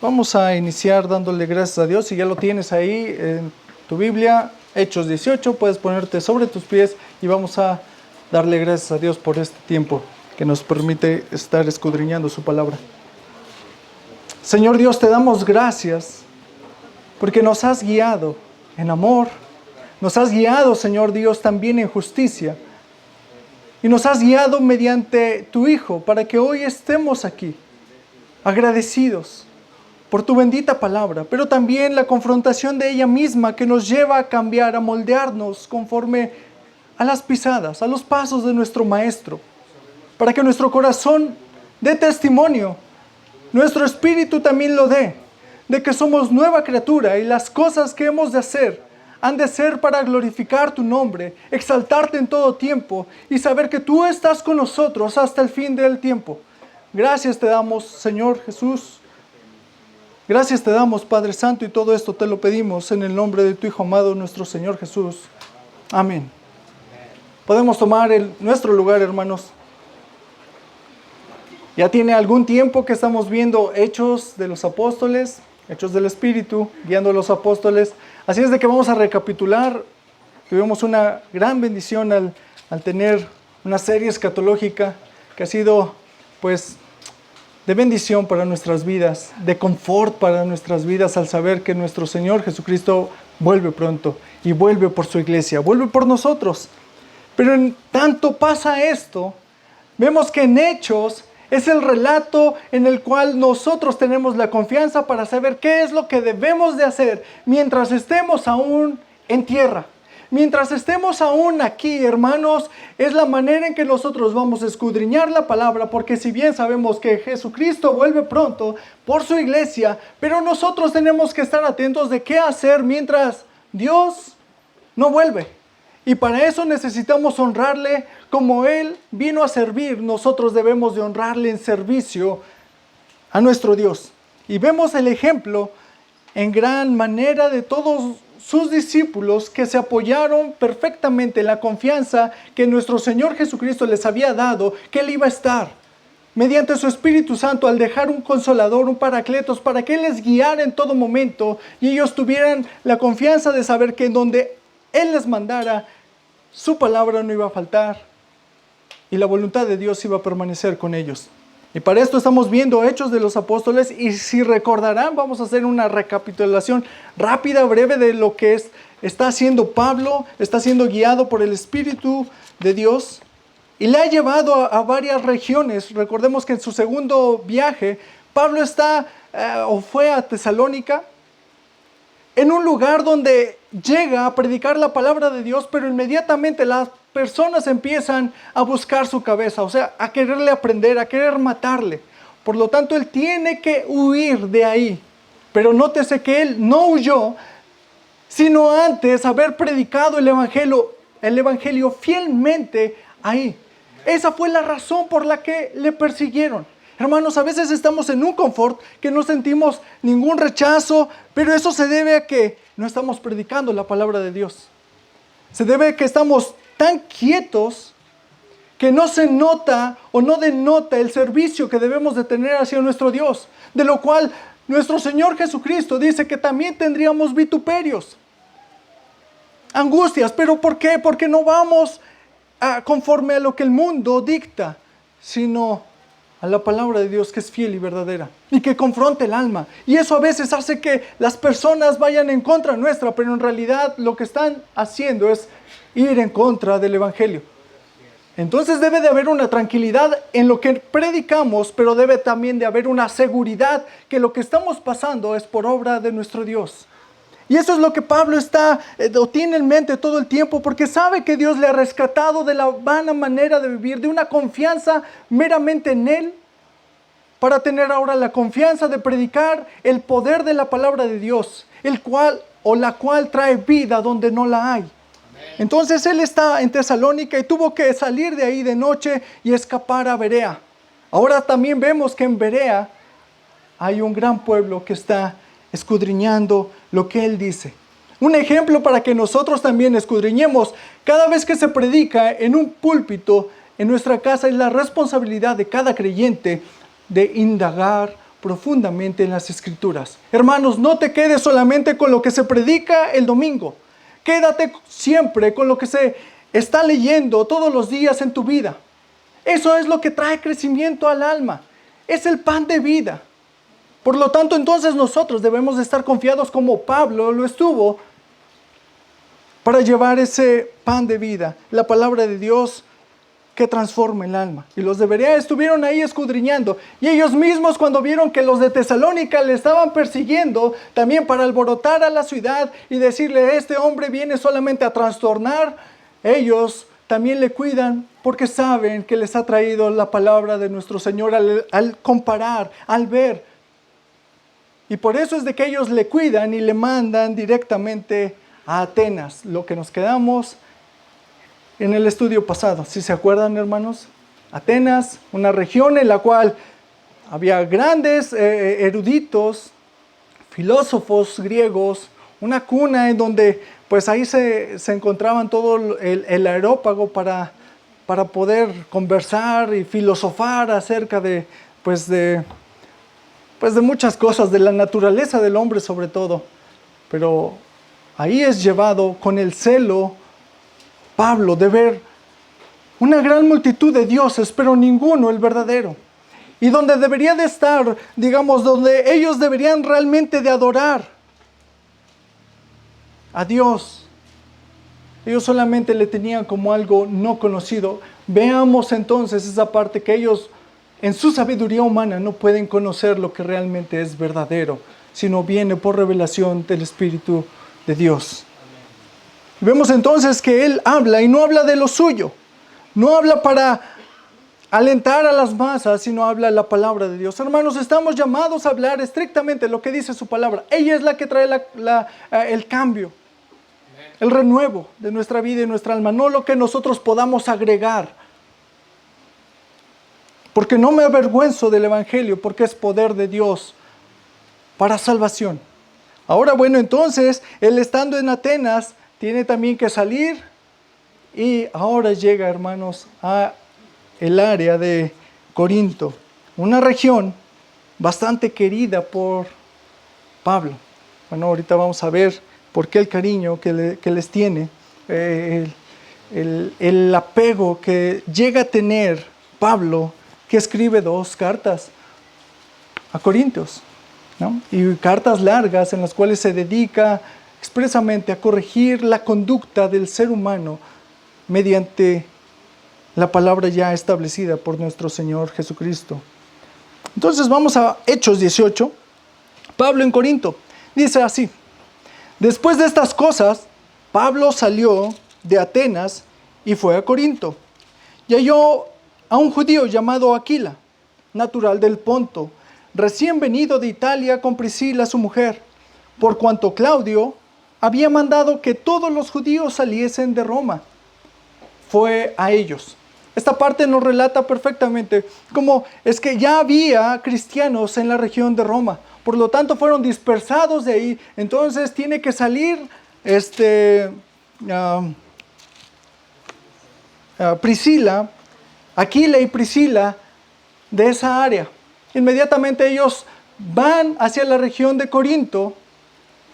Vamos a iniciar dándole gracias a Dios. Si ya lo tienes ahí en tu Biblia, Hechos 18, puedes ponerte sobre tus pies y vamos a darle gracias a Dios por este tiempo que nos permite estar escudriñando su palabra. Señor Dios, te damos gracias porque nos has guiado en amor, nos has guiado, Señor Dios, también en justicia y nos has guiado mediante tu Hijo para que hoy estemos aquí agradecidos por tu bendita palabra, pero también la confrontación de ella misma que nos lleva a cambiar, a moldearnos conforme a las pisadas, a los pasos de nuestro Maestro, para que nuestro corazón dé testimonio, nuestro espíritu también lo dé, de que somos nueva criatura y las cosas que hemos de hacer han de ser para glorificar tu nombre, exaltarte en todo tiempo y saber que tú estás con nosotros hasta el fin del tiempo. Gracias te damos, Señor Jesús. Gracias te damos, Padre Santo, y todo esto te lo pedimos en el nombre de tu Hijo amado, nuestro Señor Jesús. Amén. Podemos tomar nuestro lugar, hermanos. Ya tiene algún tiempo que estamos viendo Hechos de los Apóstoles, Hechos del Espíritu, guiando a los apóstoles. Así es de que vamos a recapitular. Tuvimos una gran bendición al tener una serie escatológica que ha sido, pues, de bendición para nuestras vidas, de confort para nuestras vidas al saber que nuestro Señor Jesucristo vuelve pronto y vuelve por su iglesia, vuelve por nosotros. Pero en tanto pasa esto, vemos que en Hechos es el relato en el cual nosotros tenemos la confianza para saber qué es lo que debemos de hacer mientras estemos aún en tierra. Mientras estemos aún aquí, hermanos, es la manera en que nosotros vamos a escudriñar la palabra, porque si bien sabemos que Jesucristo vuelve pronto por su iglesia, pero nosotros tenemos que estar atentos de qué hacer mientras Dios no vuelve. Y para eso necesitamos honrarle como Él vino a servir. Nosotros debemos de honrarle en servicio a nuestro Dios. Y vemos el ejemplo en gran manera de todos sus discípulos que se apoyaron perfectamente en la confianza que nuestro Señor Jesucristo les había dado, que Él iba a estar mediante su Espíritu Santo al dejar un consolador, un paracletos, para que Él les guiara en todo momento y ellos tuvieran la confianza de saber que en donde Él les mandara, su palabra no iba a faltar y la voluntad de Dios iba a permanecer con ellos. Y para esto estamos viendo Hechos de los Apóstoles, y si recordarán, vamos a hacer una recapitulación rápida, breve de lo que está haciendo Pablo. Está siendo guiado por el Espíritu de Dios y le ha llevado a varias regiones. Recordemos que en su segundo viaje, Pablo fue a Tesalónica, en un lugar donde llega a predicar la palabra de Dios, pero inmediatamente las personas empiezan a buscar su cabeza, o sea, a quererle aprender, a querer matarle. Por lo tanto, él tiene que huir de ahí. Pero nótese que él no huyó, sino antes haber predicado el evangelio fielmente ahí. Esa fue la razón por la que le persiguieron. Hermanos, a veces estamos en un confort que no sentimos ningún rechazo, pero eso se debe a que no estamos predicando la palabra de Dios. Se debe a que estamos tan quietos que no se nota o no denota el servicio que debemos de tener hacia nuestro Dios, de lo cual nuestro Señor Jesucristo dice que también tendríamos vituperios, angustias. ¿Pero por qué? Porque no vamos conforme a lo que el mundo dicta, sino a la palabra de Dios, que es fiel y verdadera y que confronta el alma. Y eso a veces hace que las personas vayan en contra nuestra, pero en realidad lo que están haciendo es ir en contra del evangelio. Entonces debe de haber una tranquilidad en lo que predicamos, pero debe también de haber una seguridad que lo que estamos pasando es por obra de nuestro Dios. Y eso es lo que Pablo tiene en mente todo el tiempo, porque sabe que Dios le ha rescatado de la vana manera de vivir, de una confianza meramente en Él, para tener ahora la confianza de predicar el poder de la palabra de Dios, el cual o la cual trae vida donde no la hay. Entonces él está en Tesalónica y tuvo que salir de ahí de noche y escapar a Berea. Ahora también vemos que en Berea hay un gran pueblo que está escudriñando lo que él dice. Un ejemplo para que nosotros también escudriñemos. Cada vez que se predica en un púlpito en nuestra casa, es la responsabilidad de cada creyente de indagar profundamente en las Escrituras. Hermanos, no te quedes solamente con lo que se predica el domingo. Quédate siempre con lo que se está leyendo todos los días en tu vida. Eso es lo que trae crecimiento al alma. Es el pan de vida. Por lo tanto, entonces nosotros debemos de estar confiados como Pablo lo estuvo para llevar ese pan de vida, la palabra de Dios que transforma el alma. Y los de Berea estuvieron ahí escudriñando. Y ellos mismos, cuando vieron que los de Tesalónica le estaban persiguiendo, también para alborotar a la ciudad y decirle, este hombre viene solamente a trastornar, ellos también le cuidan porque saben que les ha traído la palabra de nuestro Señor al comparar, al ver. Y por eso es de que ellos le cuidan y le mandan directamente a Atenas, lo que nos quedamos en el estudio pasado. ¿Sí se acuerdan, hermanos? Atenas, una región en la cual había grandes eruditos, filósofos griegos, una cuna en donde pues ahí se encontraban todo el aerópago para poder conversar y filosofar acerca de muchas cosas, de la naturaleza del hombre sobre todo. Pero ahí es llevado con el celo Pablo de ver una gran multitud de dioses, pero ninguno el verdadero. Y donde debería de estar, digamos, donde ellos deberían realmente de adorar a Dios, ellos solamente le tenían como algo no conocido. Veamos entonces esa parte que ellos en su sabiduría humana no pueden conocer lo que realmente es verdadero, sino viene por revelación del Espíritu de Dios. Vemos entonces que él habla y no habla de lo suyo. No habla para alentar a las masas, sino habla la palabra de Dios. Hermanos, estamos llamados a hablar estrictamente lo que dice su palabra. Ella es la que trae el cambio, el renuevo de nuestra vida y nuestra alma, no lo que nosotros podamos agregar. Porque no me avergüenzo del Evangelio, porque es poder de Dios para salvación. Ahora, bueno, entonces, él estando en Atenas, tiene también que salir y ahora llega, hermanos, a el área de Corinto, una región bastante querida por Pablo. Bueno, ahorita vamos a ver por qué el cariño que les tiene, el apego que llega a tener Pablo, que escribe 2 cartas a Corintios, ¿no? Y cartas largas en las cuales se dedica expresamente a corregir la conducta del ser humano mediante la palabra ya establecida por nuestro Señor Jesucristo. Entonces vamos a Hechos 18. Pablo en Corinto dice así: después de estas cosas, Pablo salió de Atenas y fue a Corinto, y halló a un judío llamado Aquila, natural del Ponto, recién venido de Italia con Priscila su mujer, por cuanto Claudio había mandado que todos los judíos saliesen de Roma. Fue a ellos. Esta parte nos relata perfectamente cómo es que ya había cristianos en la región de Roma. Por lo tanto, fueron dispersados de ahí. Entonces tiene que salir Priscila, Aquila y Priscila de esa área. Inmediatamente ellos van hacia la región de Corinto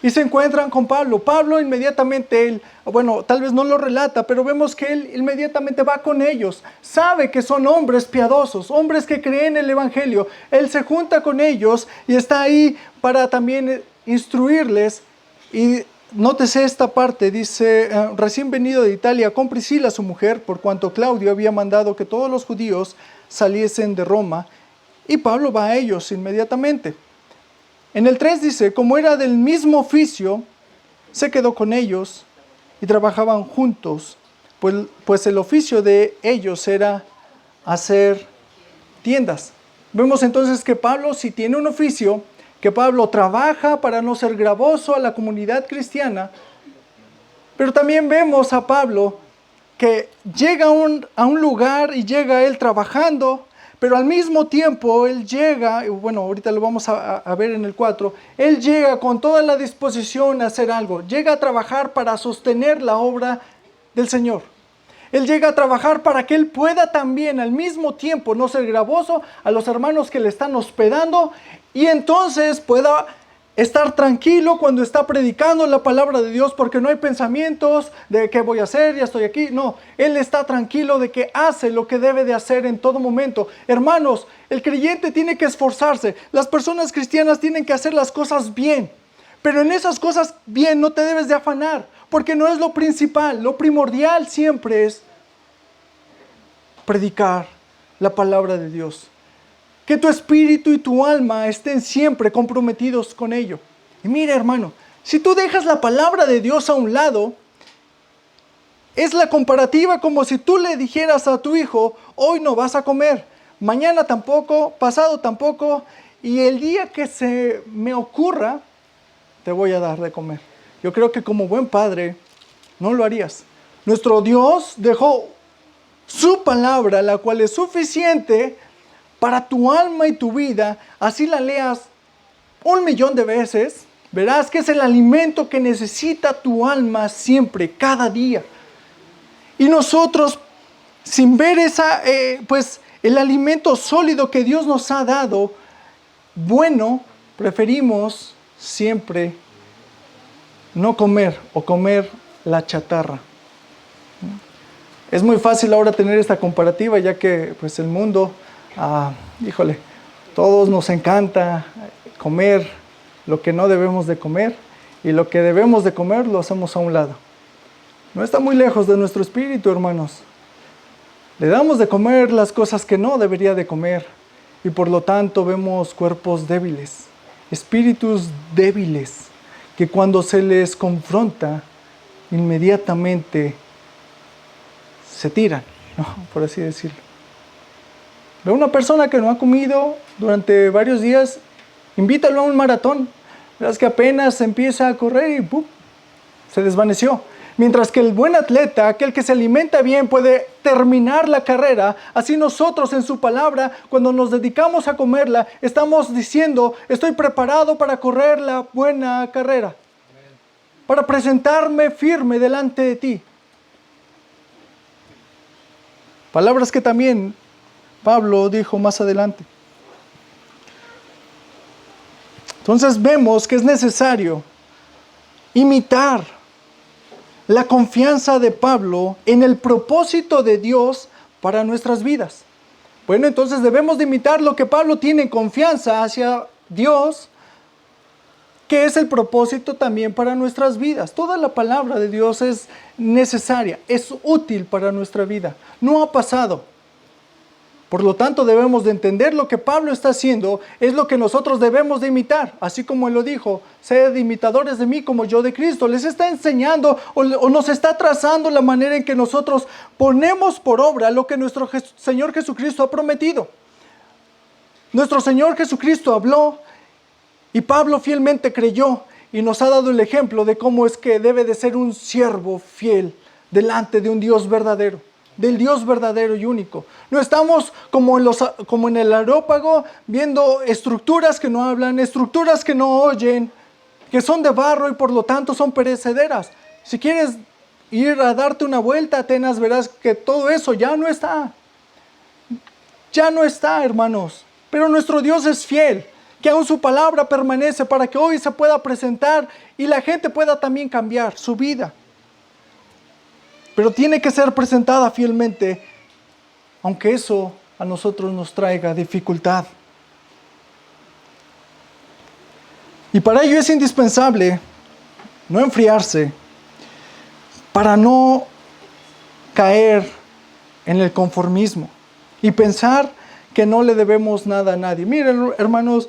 y se encuentran con Pablo. Pablo inmediatamente, tal vez no lo relata, pero vemos que él inmediatamente va con ellos. Sabe que son hombres piadosos, hombres que creen en el Evangelio. Él se junta con ellos y está ahí para también instruirles. Y nótese esta parte, dice, recién venido de Italia con Priscila su mujer, por cuanto Claudio había mandado que todos los judíos saliesen de Roma. Y Pablo va a ellos inmediatamente. En el 3 dice, como era del mismo oficio, se quedó con ellos y trabajaban juntos, pues el oficio de ellos era hacer tiendas. Vemos entonces que Pablo, si tiene un oficio, que Pablo trabaja para no ser gravoso a la comunidad cristiana, pero también vemos a Pablo que llega a un lugar y llega él trabajando, pero al mismo tiempo él llega, bueno, ahorita lo vamos a ver en el 4, él llega con toda la disposición a hacer algo, llega a trabajar para sostener la obra del Señor. Él llega a trabajar para que él pueda también al mismo tiempo no ser gravoso a los hermanos que le están hospedando y entonces pueda estar tranquilo cuando está predicando la palabra de Dios, porque no hay pensamientos de qué voy a hacer, ya estoy aquí. No, él está tranquilo de que hace lo que debe de hacer en todo momento. Hermanos, el creyente tiene que esforzarse. Las personas cristianas tienen que hacer las cosas bien. Pero en esas cosas bien no te debes de afanar, porque no es lo principal. Lo primordial siempre es predicar la palabra de Dios. Que tu espíritu y tu alma estén siempre comprometidos con ello. Y mira, hermano, si tú dejas la palabra de Dios a un lado, es la comparativa como si tú le dijeras a tu hijo, hoy no vas a comer, mañana tampoco, pasado tampoco, y el día que se me ocurra, te voy a dar de comer. Yo creo que como buen padre, no lo harías. Nuestro Dios dejó su palabra, la cual es suficiente para tu alma y tu vida. Así la leas 1,000,000 de veces, verás que es el alimento que necesita tu alma siempre, cada día. Y nosotros, sin ver el alimento sólido que Dios nos ha dado, bueno, preferimos siempre no comer o comer la chatarra. Es muy fácil ahora tener esta comparativa, ya que pues el mundo, todos nos encanta comer lo que no debemos de comer, y lo que debemos de comer lo hacemos a un lado. No está muy lejos de nuestro espíritu, hermanos. Le damos de comer las cosas que no debería de comer, y por lo tanto vemos cuerpos débiles, espíritus débiles, que cuando se les confronta, inmediatamente se tiran, ¿no? Por así decirlo. Ve una persona que no ha comido durante varios días, invítalo a un maratón. Verás que apenas empieza a correr y ¡pum!, se desvaneció. Mientras que el buen atleta, aquel que se alimenta bien, puede terminar la carrera. Así nosotros en su palabra, cuando nos dedicamos a comerla, estamos diciendo, estoy preparado para correr la buena carrera, para presentarme firme delante de ti. Palabras que también Pablo dijo más adelante. Entonces vemos que es necesario imitar la confianza de Pablo en el propósito de Dios para nuestras vidas. Bueno, entonces debemos de imitar lo que Pablo tiene confianza hacia Dios, que es el propósito también para nuestras vidas. Toda la palabra de Dios es necesaria, es útil para nuestra vida. No ha pasado. Por lo tanto, debemos de entender lo que Pablo está haciendo, es lo que nosotros debemos de imitar. Así como él lo dijo, sed imitadores de mí como yo de Cristo. Les está enseñando o nos está trazando la manera en que nosotros ponemos por obra lo que nuestro Señor Jesucristo ha prometido. Nuestro Señor Jesucristo habló y Pablo fielmente creyó y nos ha dado el ejemplo de cómo es que debe de ser un siervo fiel delante de un Dios verdadero. Del Dios verdadero y único. No estamos como en el areópago viendo estructuras que no hablan, estructuras que no oyen, que son de barro y por lo tanto son perecederas. Si quieres ir a darte una vuelta a Atenas, verás que todo eso ya no está. Ya no está, hermanos. Pero nuestro Dios es fiel, que aún su palabra permanece para que hoy se pueda presentar y la gente pueda también cambiar su vida. Pero tiene que ser presentada fielmente, aunque eso a nosotros nos traiga dificultad. Y para ello es indispensable no enfriarse, para no caer en el conformismo y pensar que no le debemos nada a nadie. Miren, hermanos,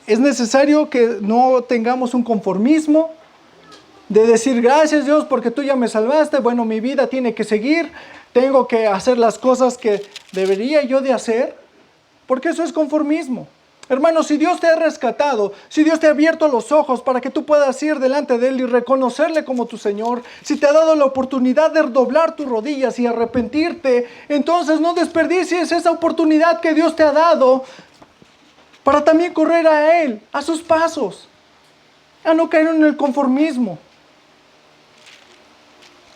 es necesario que no tengamos un conformismo de decir, gracias Dios porque tú ya me salvaste, bueno, mi vida tiene que seguir, tengo que hacer las cosas que debería yo de hacer, porque eso es conformismo. Hermano, si Dios te ha rescatado, si Dios te ha abierto los ojos para que tú puedas ir delante de Él y reconocerle como tu Señor, si te ha dado la oportunidad de doblar tus rodillas y arrepentirte, entonces no desperdicies esa oportunidad que Dios te ha dado para también correr a Él, a sus pasos, a no caer en el conformismo,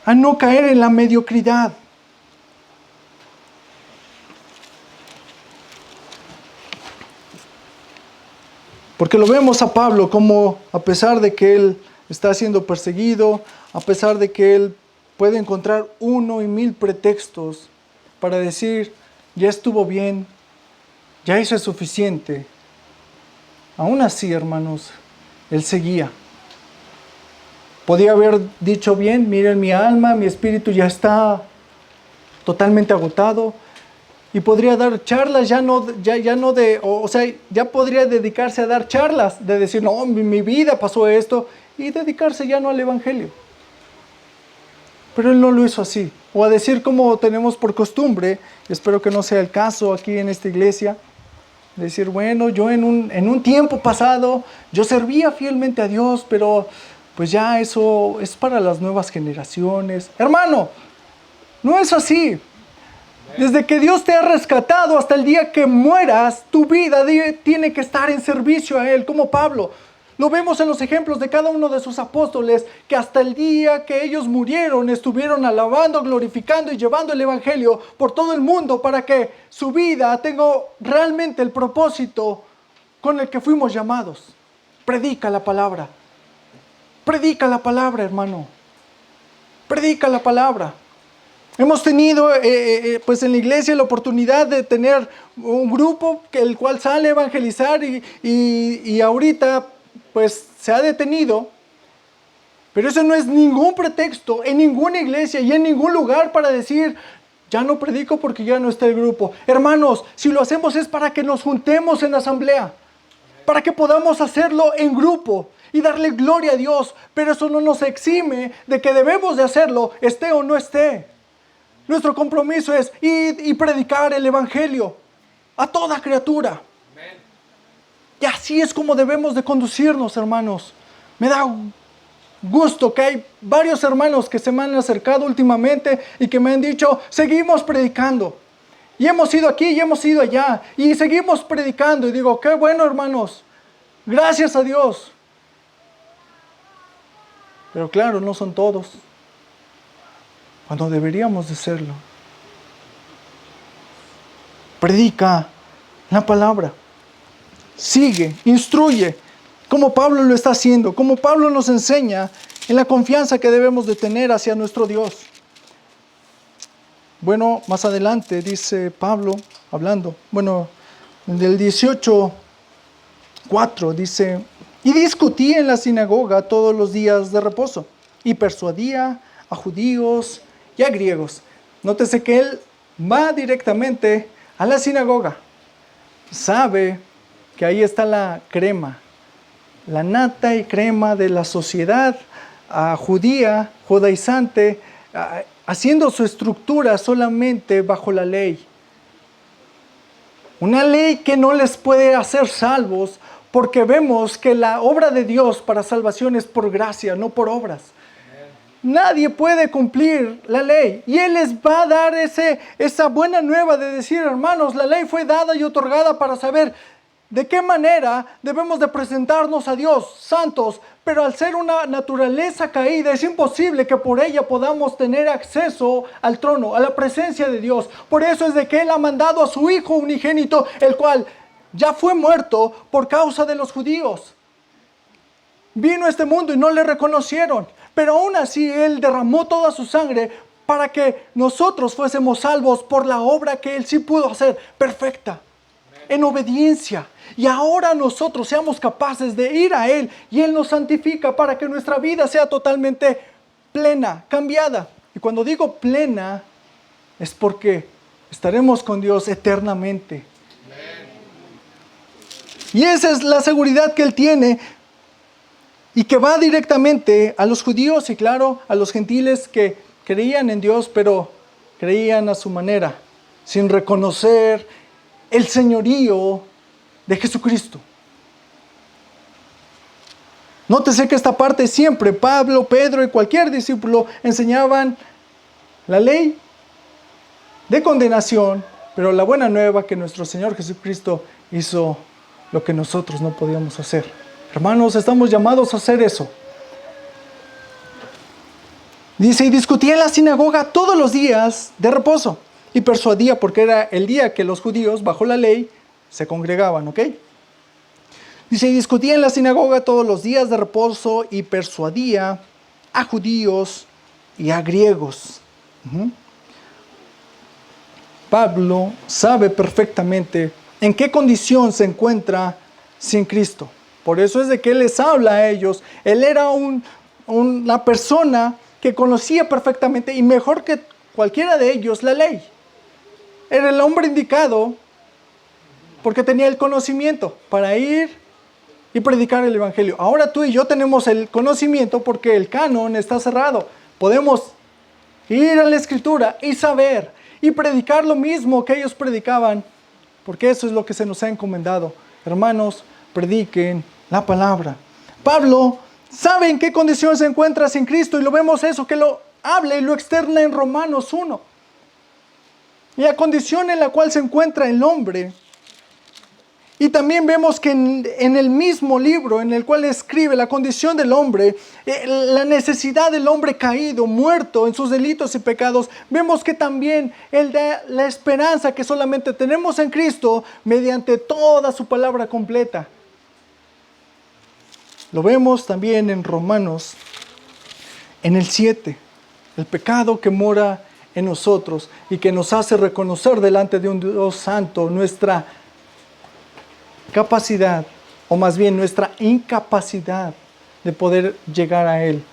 a no caer en la mediocridad. Porque lo vemos a Pablo como, a pesar de que él está siendo perseguido, a pesar de que él puede encontrar 1 y 1000 pretextos para decir, ya estuvo bien, ya hice suficiente. Aún así, hermanos, él seguía. Podía haber dicho bien, miren mi alma, mi espíritu ya está totalmente agotado. Y podría dar charlas, ya podría dedicarse a dar charlas, de decir, no, mi vida pasó esto, y dedicarse ya no al Evangelio. Pero él no lo hizo así. O a decir como tenemos por costumbre, espero que no sea el caso aquí en esta iglesia, decir, bueno, yo en un tiempo pasado, yo servía fielmente a Dios, pero pues ya eso es para las nuevas generaciones. Hermano, no es así. Desde que Dios te ha rescatado hasta el día que mueras, tu vida tiene que estar en servicio a Él, como Pablo. Lo vemos en los ejemplos de cada uno de sus apóstoles, que hasta el día que ellos murieron, estuvieron alabando, glorificando y llevando el Evangelio por todo el mundo para que su vida tenga realmente el propósito con el que fuimos llamados. Predica la palabra. Predica la palabra, hermano. Predica la palabra. Hemos tenido pues en la iglesia la oportunidad de tener un grupo el cual sale a evangelizar y ahorita pues se ha detenido. Pero eso no es ningún pretexto en ninguna iglesia y en ningún lugar para decir, ya no predico porque ya no está el grupo. Hermanos, si lo hacemos es para que nos juntemos en asamblea, para que podamos hacerlo en grupo y darle gloria a Dios. Pero eso no nos exime de que debemos de hacerlo, esté o no esté. Nuestro compromiso es ir y predicar el Evangelio a toda criatura. Amén. Y así es como debemos de conducirnos, hermanos. Me da gusto que hay varios hermanos que se me han acercado últimamente y que me han dicho, seguimos predicando. Y hemos ido aquí y hemos ido allá. Y seguimos predicando. Y digo, qué bueno, hermanos. Gracias a Dios. Pero claro, no son todos. Cuando deberíamos de serlo. Predica la palabra. Sigue, instruye, como Pablo lo está haciendo, como Pablo nos enseña en la confianza que debemos de tener hacia nuestro Dios. Bueno, más adelante dice Pablo, hablando, del 18:4 dice, y discutía en la sinagoga todos los días de reposo, y persuadía a judíos y a griegos. Nótese que él va directamente a la sinagoga. Sabe que ahí está la crema, la nata y crema de la sociedad judía, judaizante, haciendo su estructura solamente bajo la ley. Una ley que no les puede hacer salvos, porque vemos que la obra de Dios para salvación es por gracia, no por obras. Nadie puede cumplir la ley. Y Él les va a dar esa buena nueva de decir, hermanos, la ley fue dada y otorgada para saber de qué manera debemos de presentarnos a Dios, santos. Pero al ser una naturaleza caída, es imposible que por ella podamos tener acceso al trono, a la presencia de Dios. Por eso es de que Él ha mandado a su Hijo unigénito, el cual ya fue muerto por causa de los judíos. Vino a este mundo y no le reconocieron. Pero aún así Él derramó toda su sangre para que nosotros fuésemos salvos por la obra que Él sí pudo hacer perfecta, en obediencia. Y ahora nosotros seamos capaces de ir a Él y Él nos santifica para que nuestra vida sea totalmente plena, cambiada. Y cuando digo plena es porque estaremos con Dios eternamente. Y esa es la seguridad que Él tiene. Y que va directamente a los judíos y claro, a los gentiles que creían en Dios, pero creían a su manera, sin reconocer el señorío de Jesucristo. Nótese que esta parte siempre Pablo, Pedro y cualquier discípulo enseñaban la ley de condenación, pero la buena nueva que nuestro Señor Jesucristo hizo lo que nosotros no podíamos hacer. Hermanos, estamos llamados a hacer eso. Dice, y discutía en la sinagoga todos los días de reposo y persuadía, porque era el día que los judíos, bajo la ley, se congregaban, ¿ok? Dice, y discutía en la sinagoga todos los días de reposo y persuadía a judíos y a griegos. Pablo sabe perfectamente en qué condición se encuentra sin Cristo. Por eso es de que él les habla a ellos. Él era una persona que conocía perfectamente y mejor que cualquiera de ellos la ley. Era el hombre indicado porque tenía el conocimiento para ir y predicar el evangelio. Ahora tú y yo tenemos el conocimiento porque el canon está cerrado. Podemos ir a la escritura y saber y predicar lo mismo que ellos predicaban, porque eso es lo que se nos ha encomendado. Hermanos, prediquen la palabra. Pablo sabe en qué condición se encuentra sin Cristo y lo vemos eso, que lo habla y lo externa en Romanos 1. Y la condición en la cual se encuentra el hombre. Y también vemos que en el mismo libro en el cual escribe la condición del hombre, la necesidad del hombre caído, muerto en sus delitos y pecados, vemos que también él da la esperanza que solamente tenemos en Cristo mediante toda su palabra completa. Lo vemos también en Romanos, en el 7, el pecado que mora en nosotros y que nos hace reconocer delante de un Dios santo nuestra capacidad, o más bien nuestra incapacidad de poder llegar a Él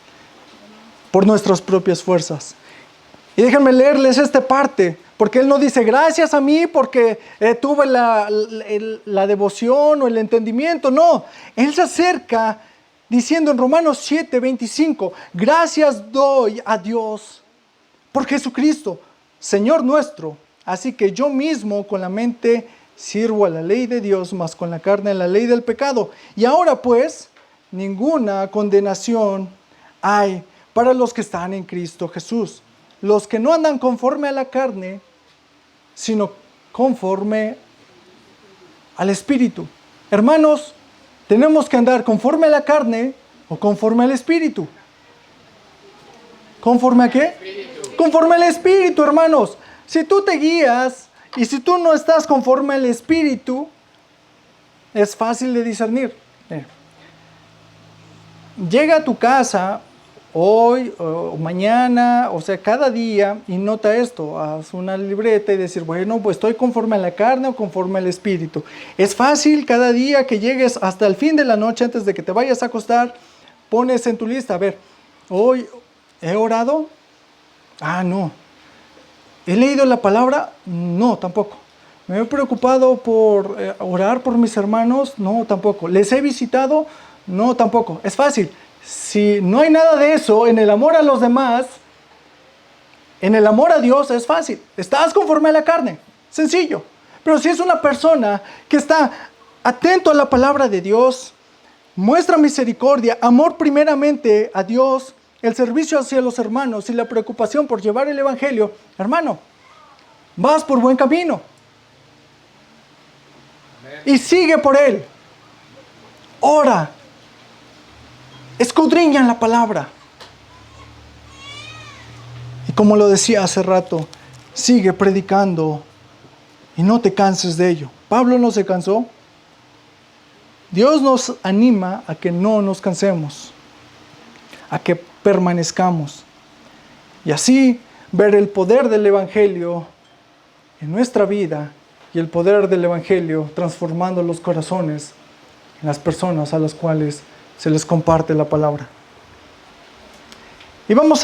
por nuestras propias fuerzas. Y déjenme leerles esta parte, porque Él no dice gracias a mí porque tuve la devoción o el entendimiento. No, Él se acerca diciendo en Romanos 7:25, gracias doy a Dios por Jesucristo, Señor nuestro. Así que yo mismo con la mente sirvo a la ley de Dios, mas con la carne a la ley del pecado. Y ahora pues, ninguna condenación hay para los que están en Cristo Jesús. Los que no andan conforme a la carne, sino conforme al Espíritu. Hermanos, tenemos que andar conforme a la carne o conforme al Espíritu. ¿Conforme a qué? Conforme al Espíritu, hermanos. Si tú te guías y si tú no estás conforme al Espíritu, es fácil de discernir. Llega a tu casa hoy o mañana, o sea, cada día, y nota esto, haz una libreta y decir, bueno, pues estoy conforme a la carne o conforme al Espíritu. Es fácil cada día que llegues hasta el fin de la noche, antes de que te vayas a acostar, pones en tu lista, a ver, hoy he orado, no. ¿He leído la palabra? No, tampoco. ¿Me he preocupado por orar por mis hermanos? No, tampoco. ¿Les he visitado? No, tampoco. Es fácil. Si no hay nada de eso, en el amor a los demás, en el amor a Dios es fácil. Estás conforme a la carne. Sencillo. Pero si es una persona que está atento a la palabra de Dios, muestra misericordia, amor primeramente a Dios, el servicio hacia los hermanos y la preocupación por llevar el evangelio, hermano, vas por buen camino. Y sigue por él. Ora. Escudriña la palabra. Y como lo decía hace rato, sigue predicando y no te canses de ello. Pablo no se cansó. Dios nos anima a que no nos cansemos, a que permanezcamos y así ver el poder del evangelio en nuestra vida y el poder del evangelio transformando los corazones en las personas a las cuales se les comparte la palabra. Y vamos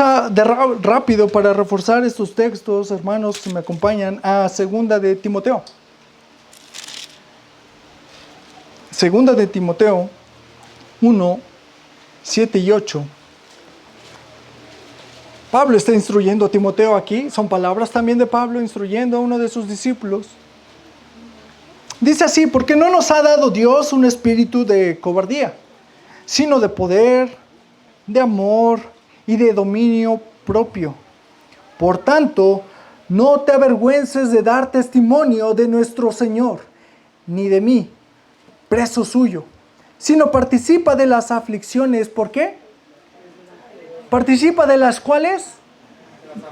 rápido para reforzar estos textos, hermanos, que me acompañan, a Segunda de Timoteo. Segunda de Timoteo 1, 7 y 8. Pablo está instruyendo a Timoteo aquí, son palabras también de Pablo instruyendo a uno de sus discípulos. Dice así, porque no nos ha dado Dios un espíritu de cobardía, sino de poder, de amor y de dominio propio. Por tanto, no te avergüences de dar testimonio de nuestro Señor, ni de mí, preso suyo, sino participa de las aflicciones. ¿Por qué? ¿Participa de las cuales?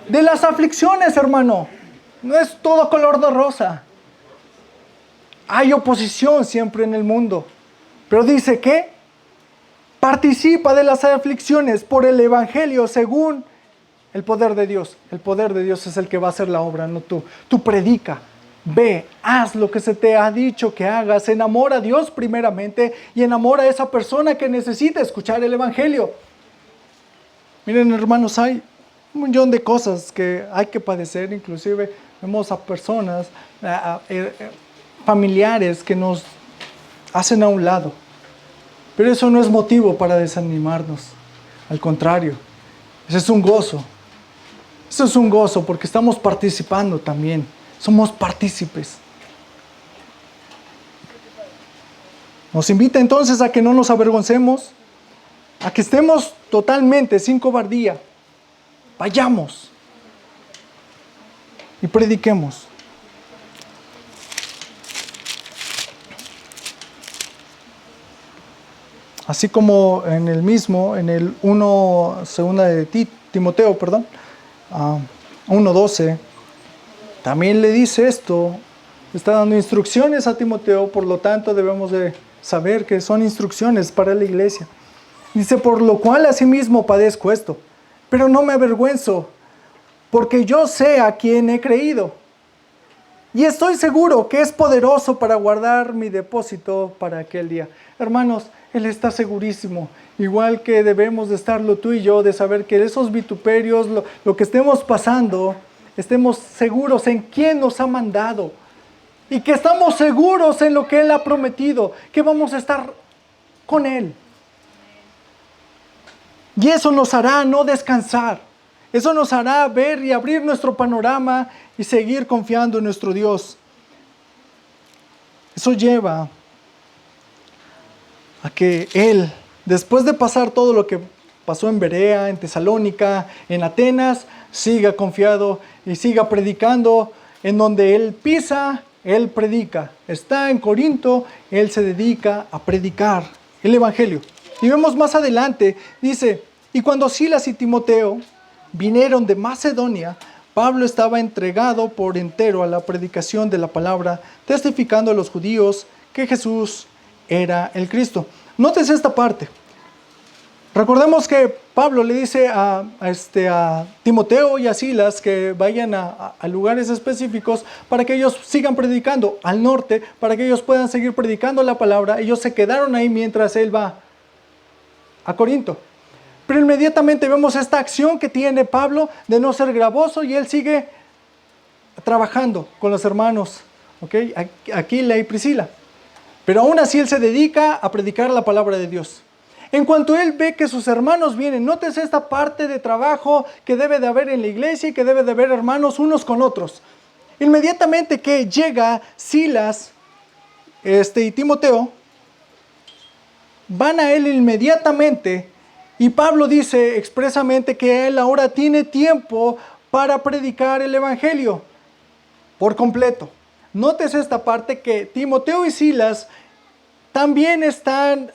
De las aflicciones, hermano. No es todo color de rosa. Hay oposición siempre en el mundo. Pero dice que participa de las aflicciones por el Evangelio según el poder de Dios. El poder de Dios es el que va a hacer la obra, no tú. Tú predica, ve, haz lo que se te ha dicho que hagas. Enamora a Dios primeramente y enamora a esa persona que necesita escuchar el Evangelio. Miren, hermanos, hay un millón de cosas que hay que padecer. Inclusive vemos a personas, familiares que nos hacen a un lado. Pero eso no es motivo para desanimarnos. Al contrario, ese es un gozo. Eso es un gozo porque estamos participando también. Somos partícipes. Nos invita entonces a que no nos avergoncemos, a que estemos totalmente sin cobardía. Vayamos y prediquemos. Así como en el 1:12, también le dice esto, está dando instrucciones a Timoteo, por lo tanto debemos de saber que son instrucciones para la iglesia. Dice, por lo cual asimismo padezco esto, pero no me avergüenzo, porque yo sé a quién he creído. Y estoy seguro que es poderoso para guardar mi depósito para aquel día. Hermanos, Él está segurísimo. Igual que debemos de estarlo tú y yo, de saber que esos vituperios, lo que estemos pasando, estemos seguros en quién nos ha mandado. Y que estamos seguros en lo que Él ha prometido, que vamos a estar con Él. Y eso nos hará no descansar. Eso nos hará ver y abrir nuestro panorama y seguir confiando en nuestro Dios. Eso lleva a que Él, después de pasar todo lo que pasó en Berea, en Tesalónica, en Atenas, siga confiado y siga predicando. En donde Él pisa, Él predica. Está en Corinto, Él se dedica a predicar el Evangelio. Y vemos más adelante, dice, y cuando Silas y Timoteo vinieron de Macedonia, Pablo estaba entregado por entero a la predicación de la palabra, testificando a los judíos que Jesús era el Cristo. Nótese esta parte. Recordemos que Pablo le dice a Timoteo y a Silas que vayan a lugares específicos para que ellos sigan predicando al norte, para que ellos puedan seguir predicando la palabra. Ellos se quedaron ahí mientras él va a Corinto. Pero inmediatamente vemos esta acción que tiene Pablo de no ser gravoso y él sigue trabajando con los hermanos, ¿okay? Aquila y Priscila. Pero aún así él se dedica a predicar la palabra de Dios. En cuanto él ve que sus hermanos vienen, nótese esta parte de trabajo que debe de haber en la iglesia y que debe de haber hermanos unos con otros. Inmediatamente que llega Silas y Timoteo, van a él inmediatamente. Y Pablo dice expresamente que él ahora tiene tiempo para predicar el Evangelio por completo. Nótese esta parte que Timoteo y Silas también están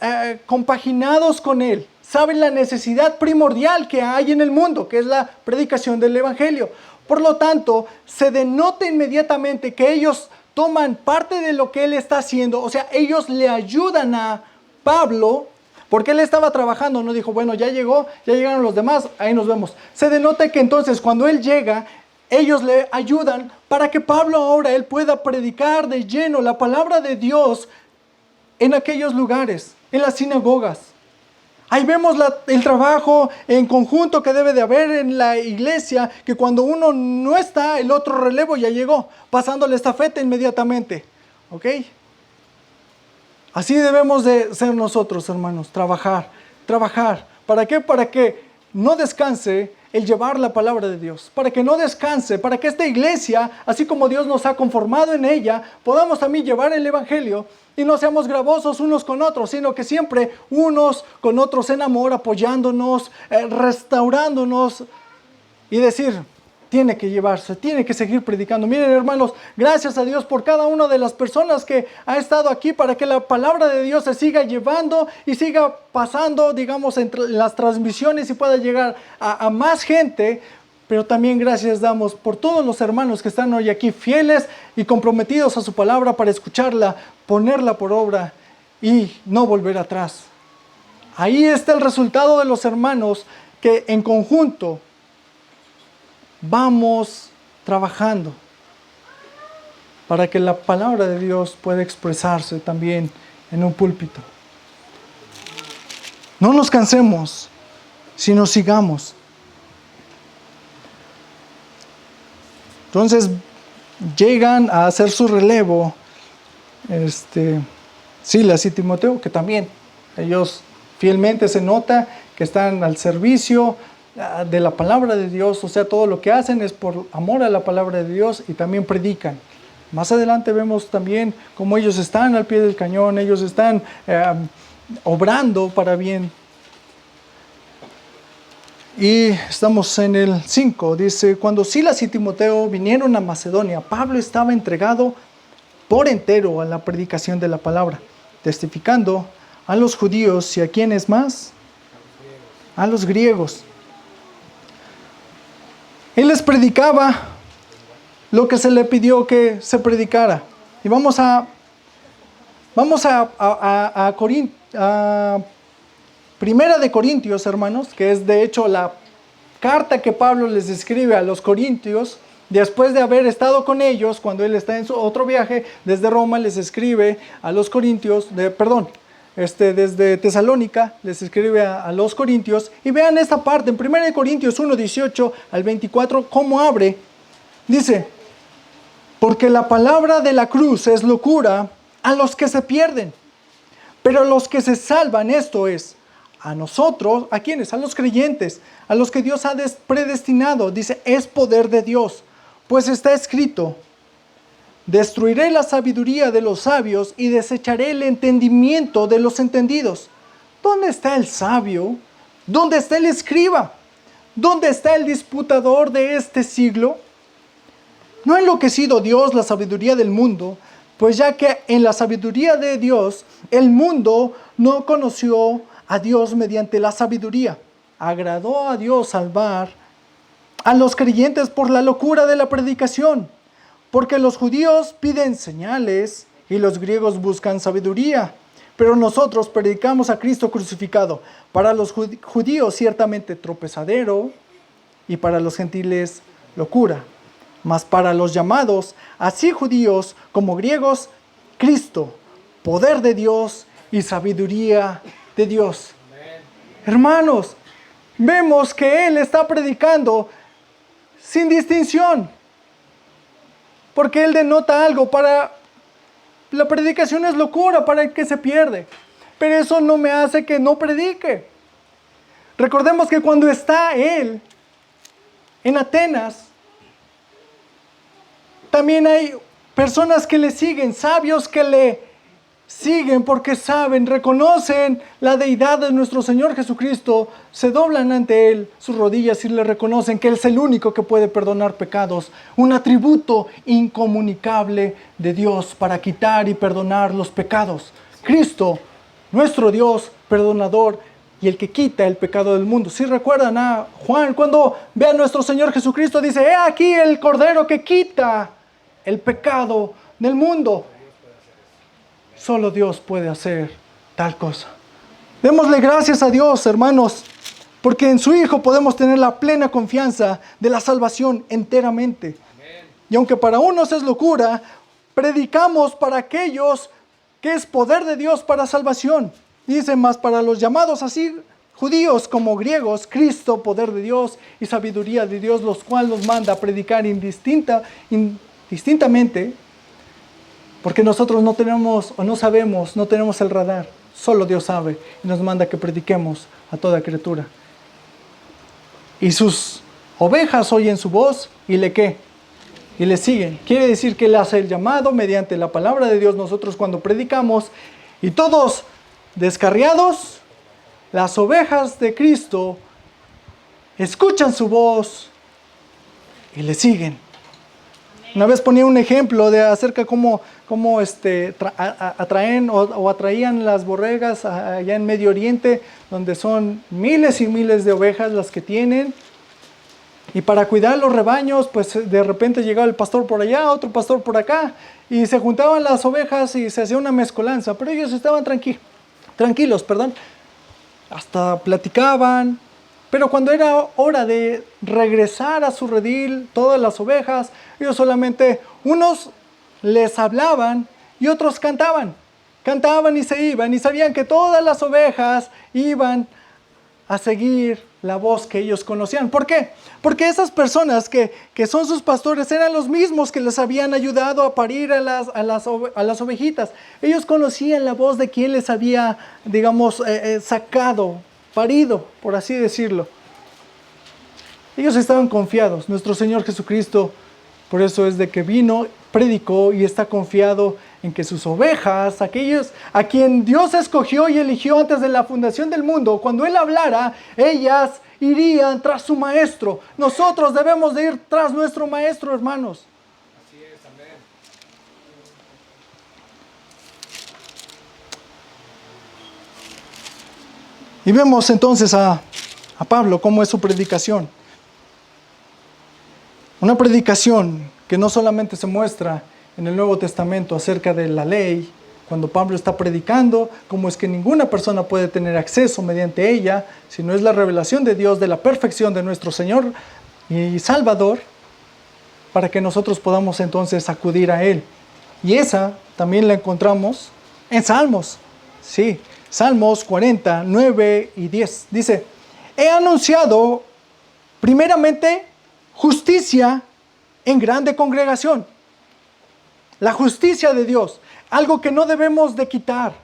compaginados con él. Saben la necesidad primordial que hay en el mundo, que es la predicación del Evangelio. Por lo tanto, se denota inmediatamente que ellos toman parte de lo que él está haciendo. O sea, ellos le ayudan a Pablo. Porque él estaba trabajando, no dijo, bueno, ya llegaron los demás, ahí nos vemos. Se denota que entonces cuando él llega, ellos le ayudan para que Pablo ahora él pueda predicar de lleno la palabra de Dios en aquellos lugares, en las sinagogas. Ahí vemos el trabajo en conjunto que debe de haber en la iglesia, que cuando uno no está, el otro relevo ya llegó, pasando la estafeta inmediatamente. ¿Ok? Así debemos de ser nosotros, hermanos, trabajar. ¿Para qué? Para que no descanse el llevar la palabra de Dios, para que no descanse, para que esta iglesia, así como Dios nos ha conformado en ella, podamos también llevar el evangelio y no seamos gravosos unos con otros, sino que siempre unos con otros en amor, apoyándonos, restaurándonos y decir, tiene que llevarse, tiene que seguir predicando. Miren, hermanos, gracias a Dios por cada una de las personas que ha estado aquí para que la palabra de Dios se siga llevando y siga pasando, digamos, entre las transmisiones y pueda llegar a más gente. Pero también gracias damos por todos los hermanos que están hoy aquí fieles y comprometidos a su palabra para escucharla, ponerla por obra y no volver atrás. Ahí está el resultado de los hermanos que en conjunto vamos trabajando para que la palabra de Dios pueda expresarse también en un púlpito. No nos cansemos, sino sigamos. Entonces llegan a hacer su relevo Silas y Timoteo, que también ellos fielmente se nota que están al servicio de la palabra de Dios, o sea, todo lo que hacen es por amor a la palabra de Dios y también predican. Más adelante vemos también cómo ellos están al pie del cañón, ellos están obrando para bien. Y estamos en el 5, dice, cuando Silas y Timoteo vinieron a Macedonia, Pablo estaba entregado por entero a la predicación de la palabra, testificando a los judíos y a quienes más, a los griegos. Él les predicaba lo que se le pidió que se predicara. Y vamos a Primera de Corintios, hermanos, que es de hecho la carta que Pablo les escribe a los corintios, después de haber estado con ellos, cuando él está en su otro viaje desde Roma, les escribe a los corintios, desde Tesalónica, les escribe a los corintios, y vean esta parte, en 1 Corintios 1, 18 al 24, cómo abre, dice, porque la palabra de la cruz es locura a los que se pierden, pero a los que se salvan, esto es, a nosotros, ¿a quiénes? A los creyentes, a los que Dios ha predestinado, dice, es poder de Dios, pues está escrito, destruiré la sabiduría de los sabios y desecharé el entendimiento de los entendidos. ¿Dónde está el sabio? ¿Dónde está el escriba? ¿Dónde está el disputador de este siglo? ¿No ha enloquecido Dios la sabiduría del mundo? Pues ya que en la sabiduría de Dios, el mundo no conoció a Dios mediante la sabiduría. Agradó a Dios salvar a los creyentes por la locura de la predicación. Porque los judíos piden señales y los griegos buscan sabiduría. Pero nosotros predicamos a Cristo crucificado. Para los judíos ciertamente tropezadero y para los gentiles locura. Mas para los llamados, así judíos como griegos, Cristo, poder de Dios y sabiduría de Dios. Amén. Hermanos, vemos que Él está predicando sin distinción. Porque Él denota algo para... La predicación es locura para el que se pierde. Pero eso no me hace que no predique. Recordemos que cuando está Él en Atenas, también hay personas que le siguen, sabios que le siguen porque saben, reconocen la deidad de nuestro Señor Jesucristo, se doblan ante Él sus rodillas y le reconocen que Él es el único que puede perdonar pecados, un atributo incomunicable de Dios para quitar y perdonar los pecados. Cristo, nuestro Dios perdonador y el que quita el pecado del mundo. Si recuerdan a Juan, cuando ve a nuestro Señor Jesucristo, dice, he aquí el Cordero que quita el pecado del mundo. Solo Dios puede hacer tal cosa. Démosle gracias a Dios, hermanos, porque en su Hijo podemos tener la plena confianza de la salvación enteramente. Amén. Y aunque para unos es locura, predicamos para aquellos que es poder de Dios para salvación. Dice más para los llamados así, judíos como griegos, Cristo, poder de Dios y sabiduría de Dios, los cuales nos manda a predicar indistintamente, porque nosotros no tenemos o no sabemos, no tenemos el radar, solo Dios sabe y nos manda que prediquemos a toda criatura. Y sus ovejas oyen su voz y le ¿qué? Y le siguen. Quiere decir que Él hace el llamado mediante la palabra de Dios. Nosotros cuando predicamos y todos descarriados, las ovejas de Cristo escuchan su voz y le siguen. Una vez ponía un ejemplo de acerca cómo atraen o atraían las borregas allá en Medio Oriente, donde son miles y miles de ovejas las que tienen. Y para cuidar los rebaños, pues de repente llegaba el pastor por allá, otro pastor por acá, y se juntaban las ovejas y se hacía una mezcolanza, pero ellos estaban tranquilos, hasta platicaban. Pero cuando era hora de regresar a su redil, todas las ovejas, ellos solamente, unos les hablaban y otros cantaban y se iban, y sabían que todas las ovejas iban a seguir la voz que ellos conocían. ¿Por qué? Porque esas personas que son sus pastores eran los mismos que les habían ayudado a parir a las ovejitas. Ellos conocían la voz de quien les había, digamos, parido, por así decirlo. Ellos estaban confiados. Nuestro Señor Jesucristo, por eso es de que vino, predicó y está confiado en que sus ovejas, aquellos a quien Dios escogió y eligió antes de la fundación del mundo, cuando Él hablara, ellas irían tras su maestro. Nosotros debemos de ir tras nuestro maestro, hermanos. Así es, amén. Y vemos entonces a Pablo cómo es su predicación. Una predicación que no solamente se muestra en el Nuevo Testamento acerca de la ley, cuando Pablo está predicando, cómo es que ninguna persona puede tener acceso mediante ella, sino es la revelación de Dios de la perfección de nuestro Señor y Salvador, para que nosotros podamos entonces acudir a Él. Y esa también la encontramos en Salmos, sí, Salmos 40, 9 y 10. Dice, he anunciado primeramente justicia en grande congregación. La justicia de Dios, algo que no debemos de quitar.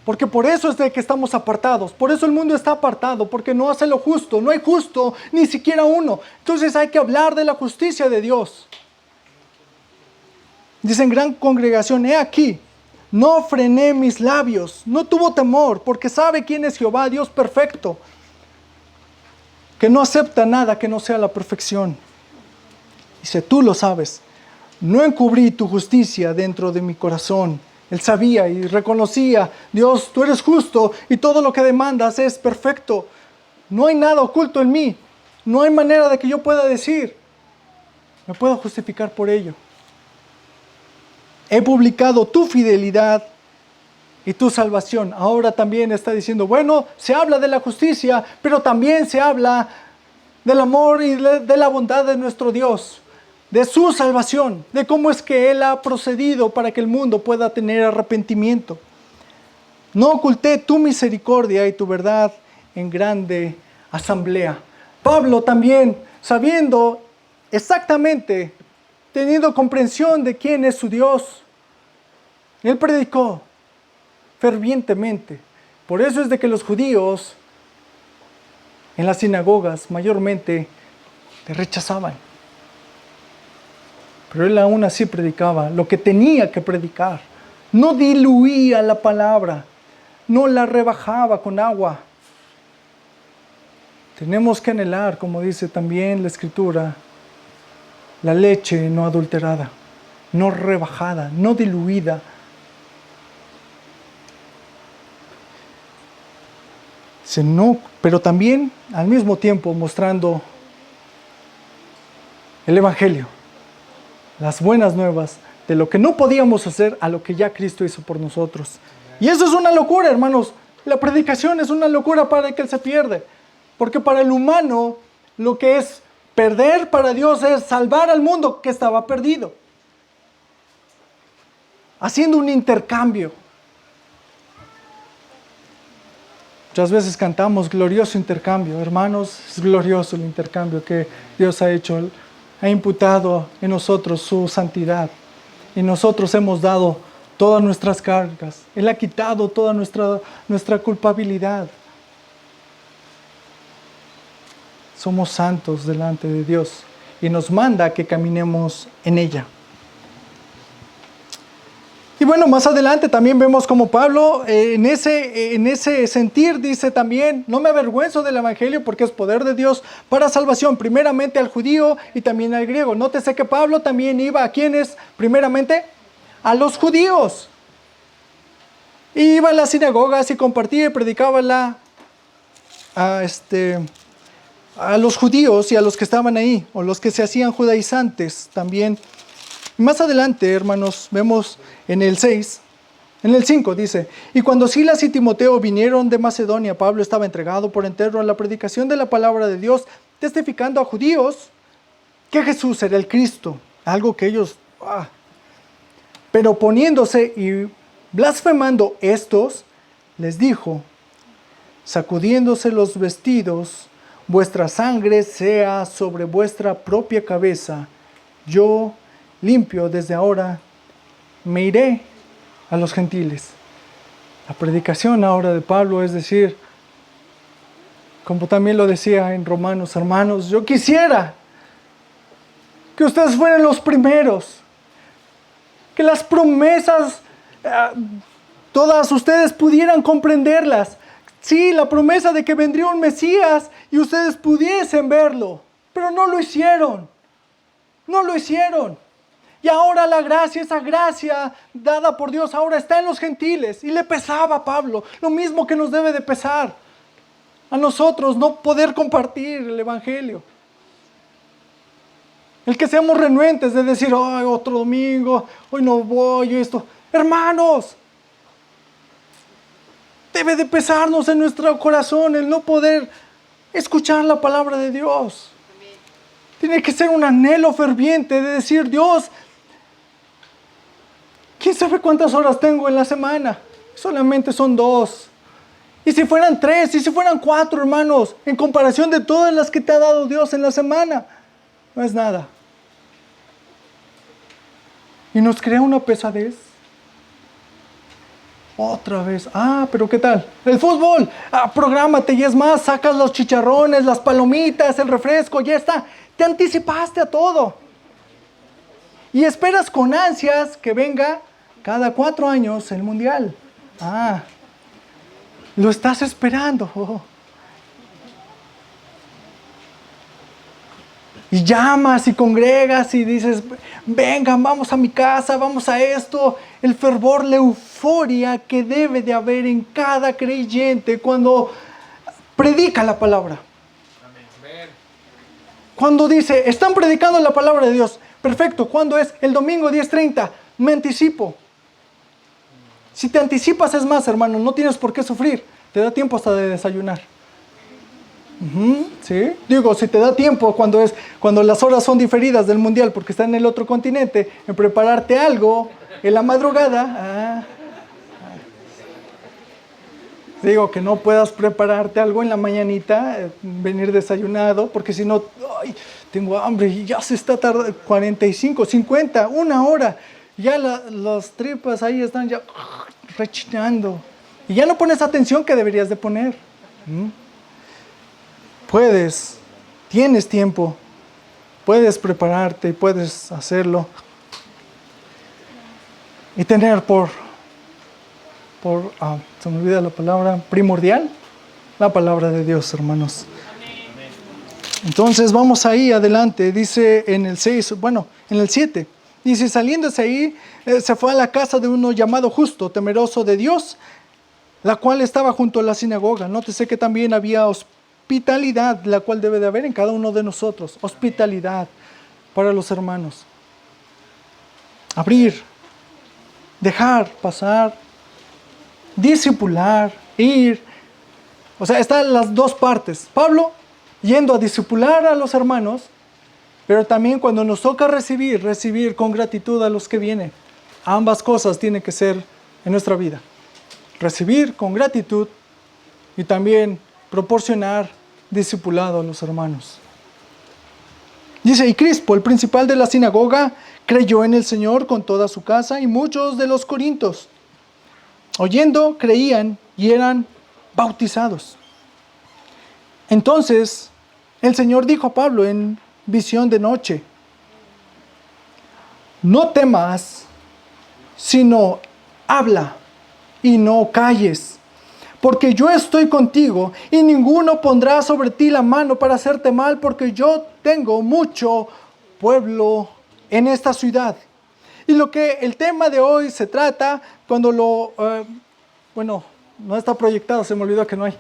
Porque por eso es de que estamos apartados. Por eso el mundo está apartado, porque no hace lo justo. No hay justo, ni siquiera uno. Entonces hay que hablar de la justicia de Dios. Dice en gran congregación, he aquí, no frené mis labios, no tuvo temor, porque sabe quién es Jehová, Dios perfecto, que no acepta nada que no sea la perfección. Dice, tú lo sabes. No encubrí tu justicia dentro de mi corazón. Él sabía y reconocía, Dios, tú eres justo y todo lo que demandas es perfecto. No hay nada oculto en mí. No hay manera de que yo pueda decir, me puedo justificar por ello. He publicado tu fidelidad y tu salvación. Ahora también está diciendo, bueno, se habla de la justicia, pero también se habla del amor y de la bondad de nuestro Dios, de su salvación, de cómo es que Él ha procedido para que el mundo pueda tener arrepentimiento. No oculté tu misericordia y tu verdad en grande asamblea. Pablo también, sabiendo exactamente, teniendo comprensión de quién es su Dios, él predicó fervientemente. Por eso es de que los judíos en las sinagogas mayormente le rechazaban. Pero él aún así predicaba lo que tenía que predicar. No diluía la palabra, no la rebajaba con agua. Tenemos que anhelar, como dice también la Escritura, la leche no adulterada, no rebajada, no diluida. Pero también al mismo tiempo mostrando el Evangelio, las buenas nuevas de lo que no podíamos hacer a lo que ya Cristo hizo por nosotros. Y eso es una locura, hermanos. La predicación es una locura para el que se pierde. Porque para el humano lo que es perder, para Dios es salvar al mundo que estaba perdido. Haciendo un intercambio. Muchas veces cantamos glorioso intercambio. Hermanos, es glorioso el intercambio que Dios ha hecho. Ha imputado en nosotros su santidad. Y nosotros hemos dado todas nuestras cargas. Él ha quitado toda nuestra culpabilidad. somos santos delante de Dios y nos manda que caminemos en ella. Y bueno, más adelante también vemos como Pablo en ese sentir dice también, no me avergüenzo del evangelio porque es poder de Dios para salvación, primeramente al judío y también al griego. Nótese que Pablo también iba a quienes, primeramente a los judíos. Y iba a las sinagogas y compartía y predicaba a los judíos y a los que estaban ahí, o los que se hacían judaizantes también. Más adelante, hermanos, vemos en el 5 dice, y cuando Silas y Timoteo vinieron de Macedonia, Pablo estaba entregado por entero a la predicación de la palabra de Dios, testificando a judíos que Jesús era el Cristo, algo que ellos, pero poniéndose y blasfemando estos, les dijo, sacudiéndose los vestidos, vuestra sangre sea sobre vuestra propia cabeza, yo limpio desde ahora, me iré a los gentiles. La predicación ahora de Pablo es decir, como también lo decía en Romanos, hermanos, yo quisiera que ustedes fueran los primeros, que las promesas, todas ustedes pudieran comprenderlas. Sí, la promesa de que vendría un Mesías y ustedes pudiesen verlo, pero no lo hicieron, no lo hicieron. Y ahora la gracia, esa gracia dada por Dios, ahora está en los gentiles. Y le pesaba a Pablo, lo mismo que nos debe de pesar a nosotros, no poder compartir el evangelio. El que seamos renuentes de decir, ay, otro domingo, hoy no voy, esto. Hermanos, debe de pesarnos en nuestro corazón el no poder escuchar la palabra de Dios. Tiene que ser un anhelo ferviente de decir, Dios, ¿quién sabe cuántas horas tengo en la semana? Solamente son 2. Y si fueran 3, y si fueran 4, hermanos, en comparación de todas las que te ha dado Dios en la semana, no es nada. Y nos crea una pesadez. Otra vez, pero ¿qué tal? El fútbol, prográmate y es más, sacas los chicharrones, las palomitas, el refresco, ya está. Te anticipaste a todo. Y esperas con ansias que venga cada 4 años el mundial. Lo estás esperando. Y llamas y congregas y dices, vengan, vamos a mi casa, vamos a esto. El fervor, la euforia que debe de haber en cada creyente cuando predica la palabra. Cuando dice, están predicando la palabra de Dios. Perfecto, ¿cuándo es? El domingo 10:30. Me anticipo. Si te anticipas es más, hermano, no tienes por qué sufrir. Te da tiempo hasta de desayunar. ¿Sí? Digo, si te da tiempo cuando las horas son diferidas del mundial porque está en el otro continente, en prepararte algo en la madrugada. Digo, que no puedas prepararte algo en la mañanita, venir desayunado, porque si no, tengo hambre y ya se está tardando 45, 50, 1 hora. Ya las tripas ahí están ya rechinando. Y ya no pones atención que deberías de poner. Tienes tiempo, puedes prepararte y puedes hacerlo. Y tener se me olvida la palabra, primordial, la palabra de Dios, hermanos. Entonces vamos ahí adelante, dice en el 7, dice, saliéndose ahí, se fue a la casa de uno llamado Justo, temeroso de Dios, la cual estaba junto a la sinagoga. Nótese que también había hospitalidad, la cual debe de haber en cada uno de nosotros, hospitalidad para los hermanos. Abrir, dejar pasar, discipular, ir. O sea, están las dos partes. Pablo yendo a discipular a los hermanos, pero también cuando nos toca recibir con gratitud a los que vienen. Ambas cosas tienen que ser en nuestra vida. Recibir con gratitud y también proporcionar discipulado a los hermanos. Dice, y Crispo, el principal de la sinagoga, creyó en el Señor con toda su casa, y muchos de los corintios, oyendo, creían y eran bautizados. Entonces, El Señor dijo a Pablo en visión de noche: no temas, sino habla y no calles, porque yo estoy contigo y ninguno pondrá sobre ti la mano para hacerte mal, porque yo tengo mucho pueblo en esta ciudad. Y lo que el tema de hoy se trata, cuando bueno, no está proyectado, se me olvidó que no hay,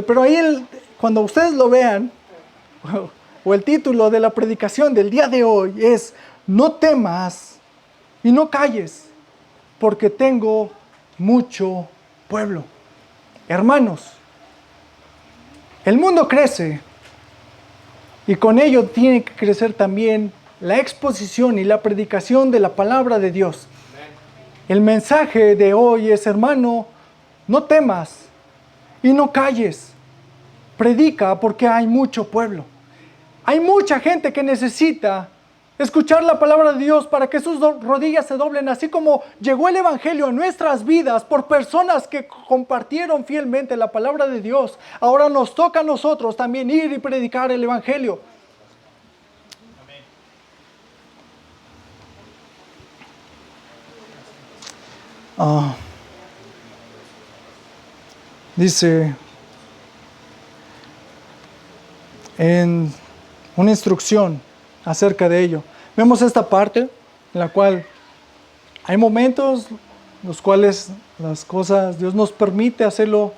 pero ahí cuando ustedes lo vean, o el título de la predicación del día de hoy es: no temas y no calles, porque tengo mucho pueblo. Hermanos, el mundo crece y con ello tiene que crecer también la exposición y la predicación de la palabra de Dios. El mensaje de hoy es: hermano, no temas y no calles. Predica, porque hay mucho pueblo. Hay mucha gente que necesita escuchar la palabra de Dios para que sus rodillas se doblen, así como llegó el Evangelio a nuestras vidas por personas que compartieron fielmente la palabra de Dios. Ahora nos toca a nosotros también ir y predicar el Evangelio. Dice en una instrucción acerca de ello. Vemos esta parte en la cual hay momentos en los cuales las cosas, Dios nos permite hacerlo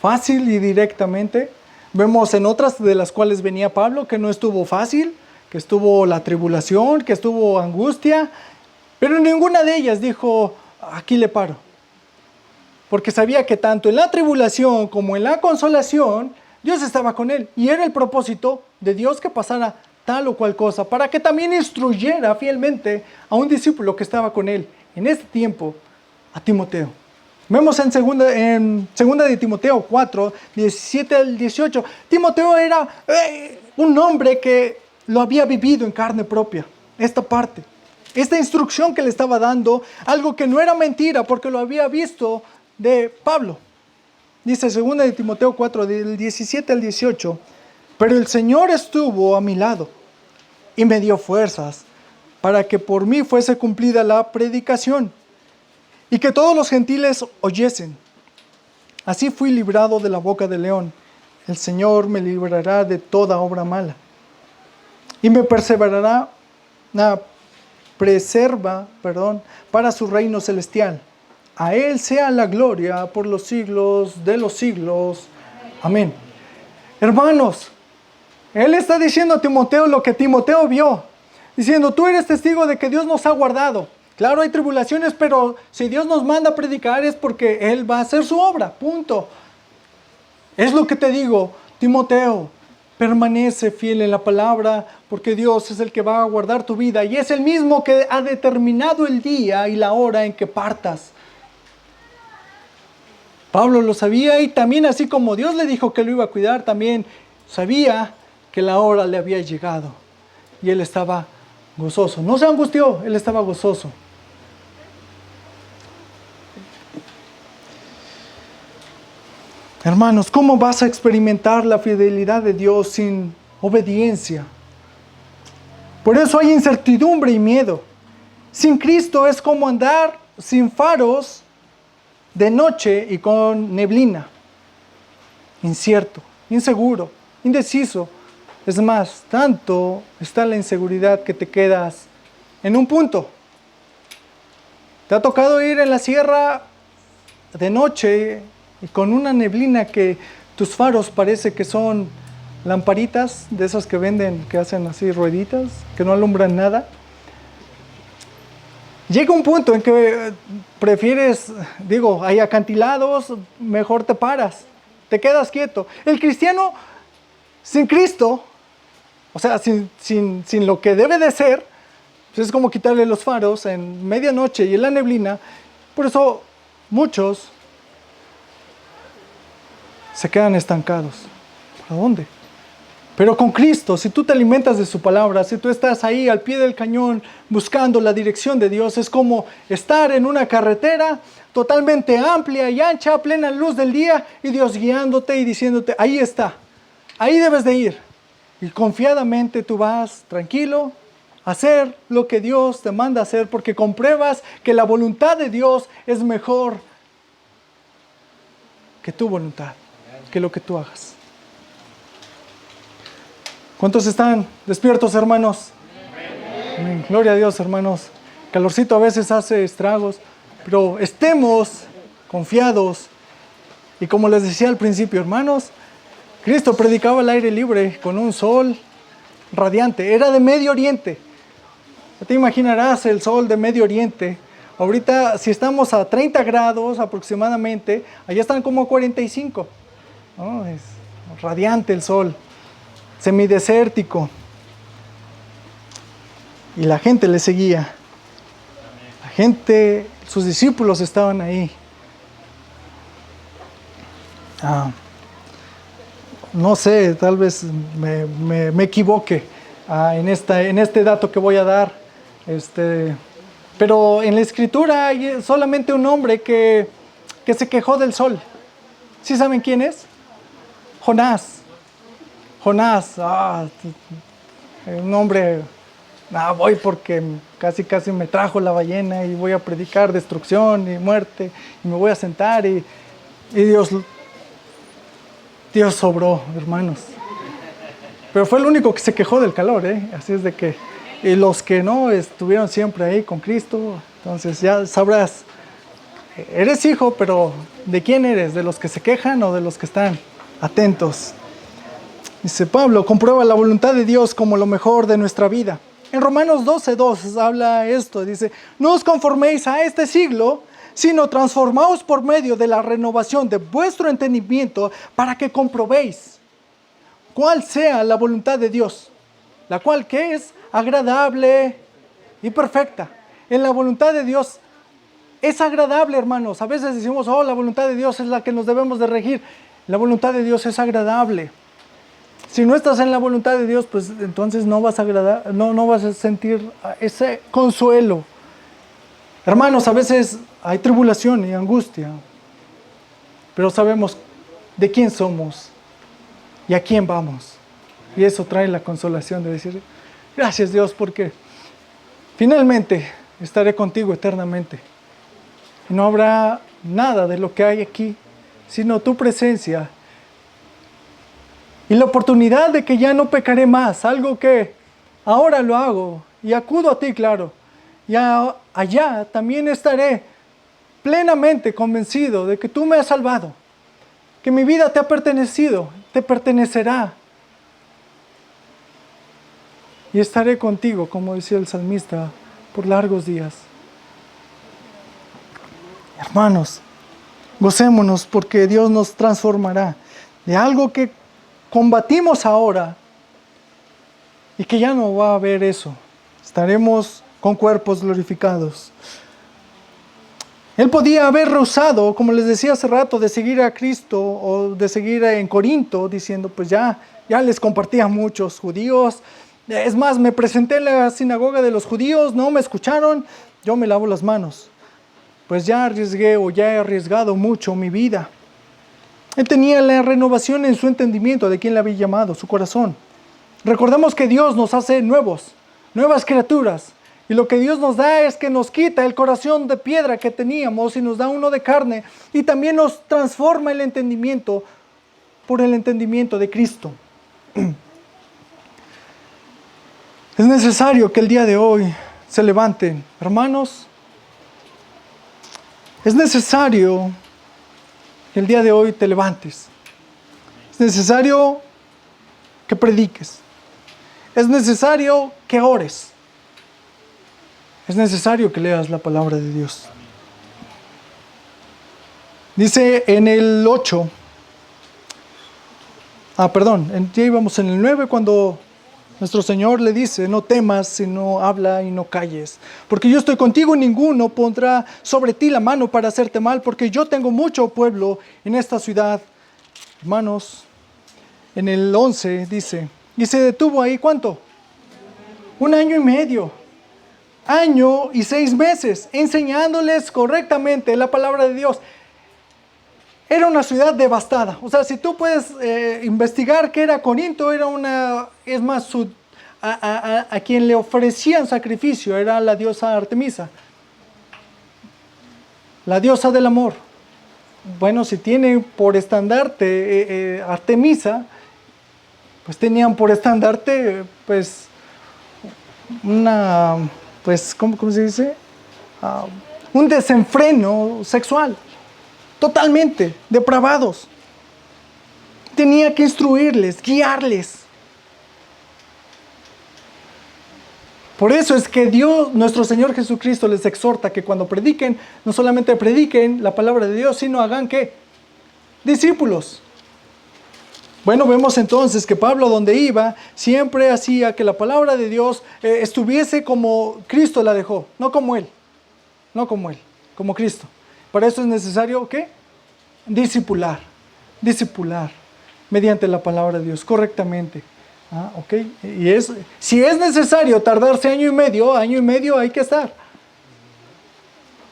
fácil y directamente. Vemos en otras de las cuales venía Pablo que no estuvo fácil, que estuvo la tribulación, que estuvo angustia, pero en ninguna de ellas dijo: aquí le paro. Porque sabía que tanto en la tribulación como en la consolación, Dios estaba con él. Y era el propósito de Dios que pasara tal o cual cosa, para que también instruyera fielmente a un discípulo que estaba con él en este tiempo, a Timoteo. Vemos en segunda de Timoteo 4, 17 al 18. Timoteo era un hombre que lo había vivido en carne propia. Esta parte, esta instrucción que le estaba dando, algo que no era mentira porque lo había visto de Pablo. Dice 2 de Timoteo 4, del 17 al 18: pero el Señor estuvo a mi lado y me dio fuerzas para que por mí fuese cumplida la predicación y que todos los gentiles oyesen. Así fui librado de la boca del león. El Señor me librará de toda obra mala y me preserva para su reino celestial. A Él sea la gloria por los siglos de los siglos. Amén. Hermanos, Él está diciendo a Timoteo lo que Timoteo vio, diciendo: tú eres testigo de que Dios nos ha guardado. Claro, hay tribulaciones, pero si Dios nos manda a predicar es porque Él va a hacer su obra, punto. Es lo que te digo, Timoteo, permanece fiel en la palabra, porque Dios es el que va a guardar tu vida y es el mismo que ha determinado el día y la hora en que partas. Pablo lo sabía, y también, así como Dios le dijo que lo iba a cuidar, también sabía que la hora le había llegado y él estaba gozoso. No se angustió, él estaba gozoso. Hermanos, ¿cómo vas a experimentar la fidelidad de Dios sin obediencia? Por eso hay incertidumbre y miedo. Sin Cristo es como andar sin faros de noche y con neblina. Incierto, inseguro, indeciso. Es más, tanto está la inseguridad que te quedas en un punto. ¿Te ha tocado ir en la sierra de noche y con una neblina que tus faros parece que son lamparitas de esas que venden, que hacen así rueditas, que no alumbran nada? Llega un punto en que prefieres, hay acantilados, mejor te paras, te quedas quieto. El cristiano sin Cristo, o sea, sin lo que debe de ser, pues es como quitarle los faros en medianoche y en la neblina. Por eso muchos se quedan estancados. ¿Para dónde? Pero con Cristo, si tú te alimentas de su palabra, si tú estás ahí al pie del cañón buscando la dirección de Dios, es como estar en una carretera totalmente amplia y ancha, a plena luz del día, y Dios guiándote y diciéndote: ahí está, ahí debes de ir. Y confiadamente tú vas tranquilo a hacer lo que Dios te manda hacer, porque compruebas que la voluntad de Dios es mejor que tu voluntad, que lo que tú hagas. ¿Cuántos están despiertos, hermanos? Amén. Gloria a Dios, hermanos. El calorcito a veces hace estragos, pero estemos confiados. Y como les decía al principio, hermanos, Cristo predicaba al aire libre con un sol radiante. Era de Medio Oriente. Ya te imaginarás el sol de Medio Oriente. Ahorita, si estamos a 30 grados aproximadamente, allá están como a 45. Oh, es radiante el sol, semidesértico. Y la gente le seguía. La gente, sus discípulos estaban ahí. No sé, tal vez me equivoque en este dato que voy a dar. Pero en la Escritura hay solamente un hombre que se quejó del sol. ¿Sí saben quién es? Jonás. Jonás, un hombre, voy porque casi me trajo la ballena y voy a predicar destrucción y muerte y me voy a sentar y Dios sobró, hermanos. Pero fue el único que se quejó del calor, así es de que, y los que no estuvieron siempre ahí con Cristo, entonces ya sabrás, eres hijo, pero ¿de quién eres? ¿De los que se quejan o de los que están atentos? Dice Pablo, comprueba la voluntad de Dios como lo mejor de nuestra vida. En Romanos 12:2 habla esto, dice, no os conforméis a este siglo, sino transformaos por medio de la renovación de vuestro entendimiento para que comprobéis cuál sea la voluntad de Dios, la cual que es agradable y perfecta. En la voluntad de Dios es agradable, hermanos. A veces decimos, la voluntad de Dios es la que nos debemos de regir. La voluntad de Dios es agradable. Si no estás en la voluntad de Dios, pues entonces no vas a sentir ese consuelo. Hermanos, a veces hay tribulación y angustia, pero sabemos de quién somos y a quién vamos. Y eso trae la consolación de decir, gracias Dios, porque finalmente estaré contigo eternamente. Y no habrá nada de lo que hay aquí, sino tu presencia. Y la oportunidad de que ya no pecaré más, algo que ahora lo hago y acudo a ti, claro. Y allá también estaré plenamente convencido de que tú me has salvado, que mi vida te ha pertenecido, te pertenecerá. Y estaré contigo, como decía el salmista, por largos días. Hermanos, gocémonos porque Dios nos transformará de algo que combatimos ahora y que ya no va a haber eso. Estaremos con cuerpos glorificados. Él podía haber rehusado, como les decía hace rato, de seguir a Cristo o de seguir en Corinto, diciendo, pues ya les compartí a muchos judíos. Es más, me presenté en la sinagoga de los judíos, no me escucharon, yo me lavo las manos. Pues ya arriesgué o ya he arriesgado mucho mi vida. Él tenía la renovación en su entendimiento de quién le había llamado, su corazón. Recordemos que Dios nos hace nuevas criaturas. Y lo que Dios nos da es que nos quita el corazón de piedra que teníamos y nos da uno de carne. Y también nos transforma el entendimiento por el entendimiento de Cristo. Es necesario que el día de hoy se levanten, hermanos. Es necesario que el día de hoy te levantes. Es necesario que prediques. Es necesario que ores. Es necesario que leas la palabra de Dios. Dice en el 8, ya íbamos en el 9 cuando nuestro Señor le dice, no temas, sino habla y no calles. Porque yo estoy contigo y ninguno pondrá sobre ti la mano para hacerte mal, porque yo tengo mucho pueblo en esta ciudad. Hermanos, en el 11 dice, y se detuvo ahí, ¿cuánto? 1 año y medio. Año y 6 meses, enseñándoles correctamente la palabra de Dios. Era una ciudad devastada. O sea, si tú puedes investigar qué era Corinto, es más, a quien le ofrecían sacrificio era la diosa Artemisa, la diosa del amor. Bueno, si tiene por estandarte Artemisa, pues tenían por estandarte, pues, ¿cómo se dice? Un desenfreno sexual, totalmente depravados. Tenía que instruirles, guiarles. Por eso es que Dios, nuestro Señor Jesucristo, les exhorta que cuando prediquen, no solamente prediquen la palabra de Dios, sino hagan ¿qué? Discípulos. Bueno, vemos entonces que Pablo, donde iba, siempre hacía que la palabra de Dios estuviese como Cristo la dejó, no como él, como Cristo. Para eso es necesario ¿qué? Discipular mediante la palabra de Dios, correctamente. Ok. Si es necesario tardarse año y medio hay que estar.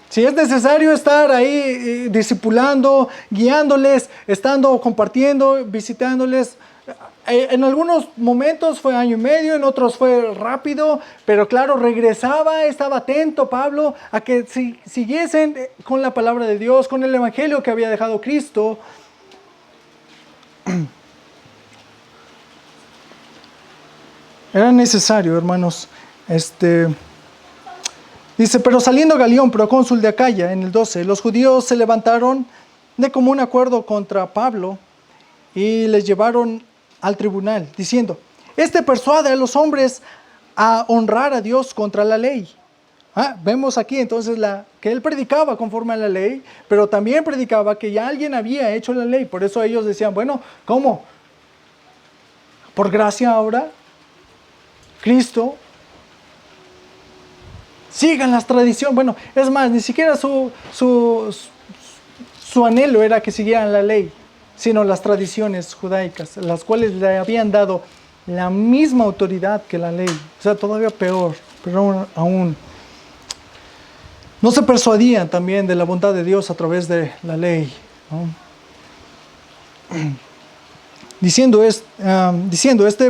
Si es necesario estar ahí discipulando, guiándoles, estando compartiendo, visitándoles. En algunos momentos fue año y medio, en otros fue rápido, pero claro, regresaba, estaba atento Pablo a que siguiesen con la palabra de Dios, con el evangelio que había dejado Cristo. Era necesario, hermanos. Dice, pero saliendo Galión, procónsul de Acaya, en el 12, los judíos se levantaron de común acuerdo contra Pablo y les llevaron al tribunal, diciendo, este persuade a los hombres a honrar a Dios contra la ley. Vemos aquí entonces que él predicaba conforme a la ley, pero también predicaba que ya alguien había hecho la ley. Por eso ellos decían, bueno, ¿cómo? ¿Por gracia ahora? Cristo, sigan las tradiciones. Bueno, es más, ni siquiera su anhelo era que siguieran la ley, sino las tradiciones judaicas, las cuales le habían dado la misma autoridad que la ley. O sea, todavía peor, pero aún. No se persuadían también de la bondad de Dios a través de la ley, ¿no? Diciendo,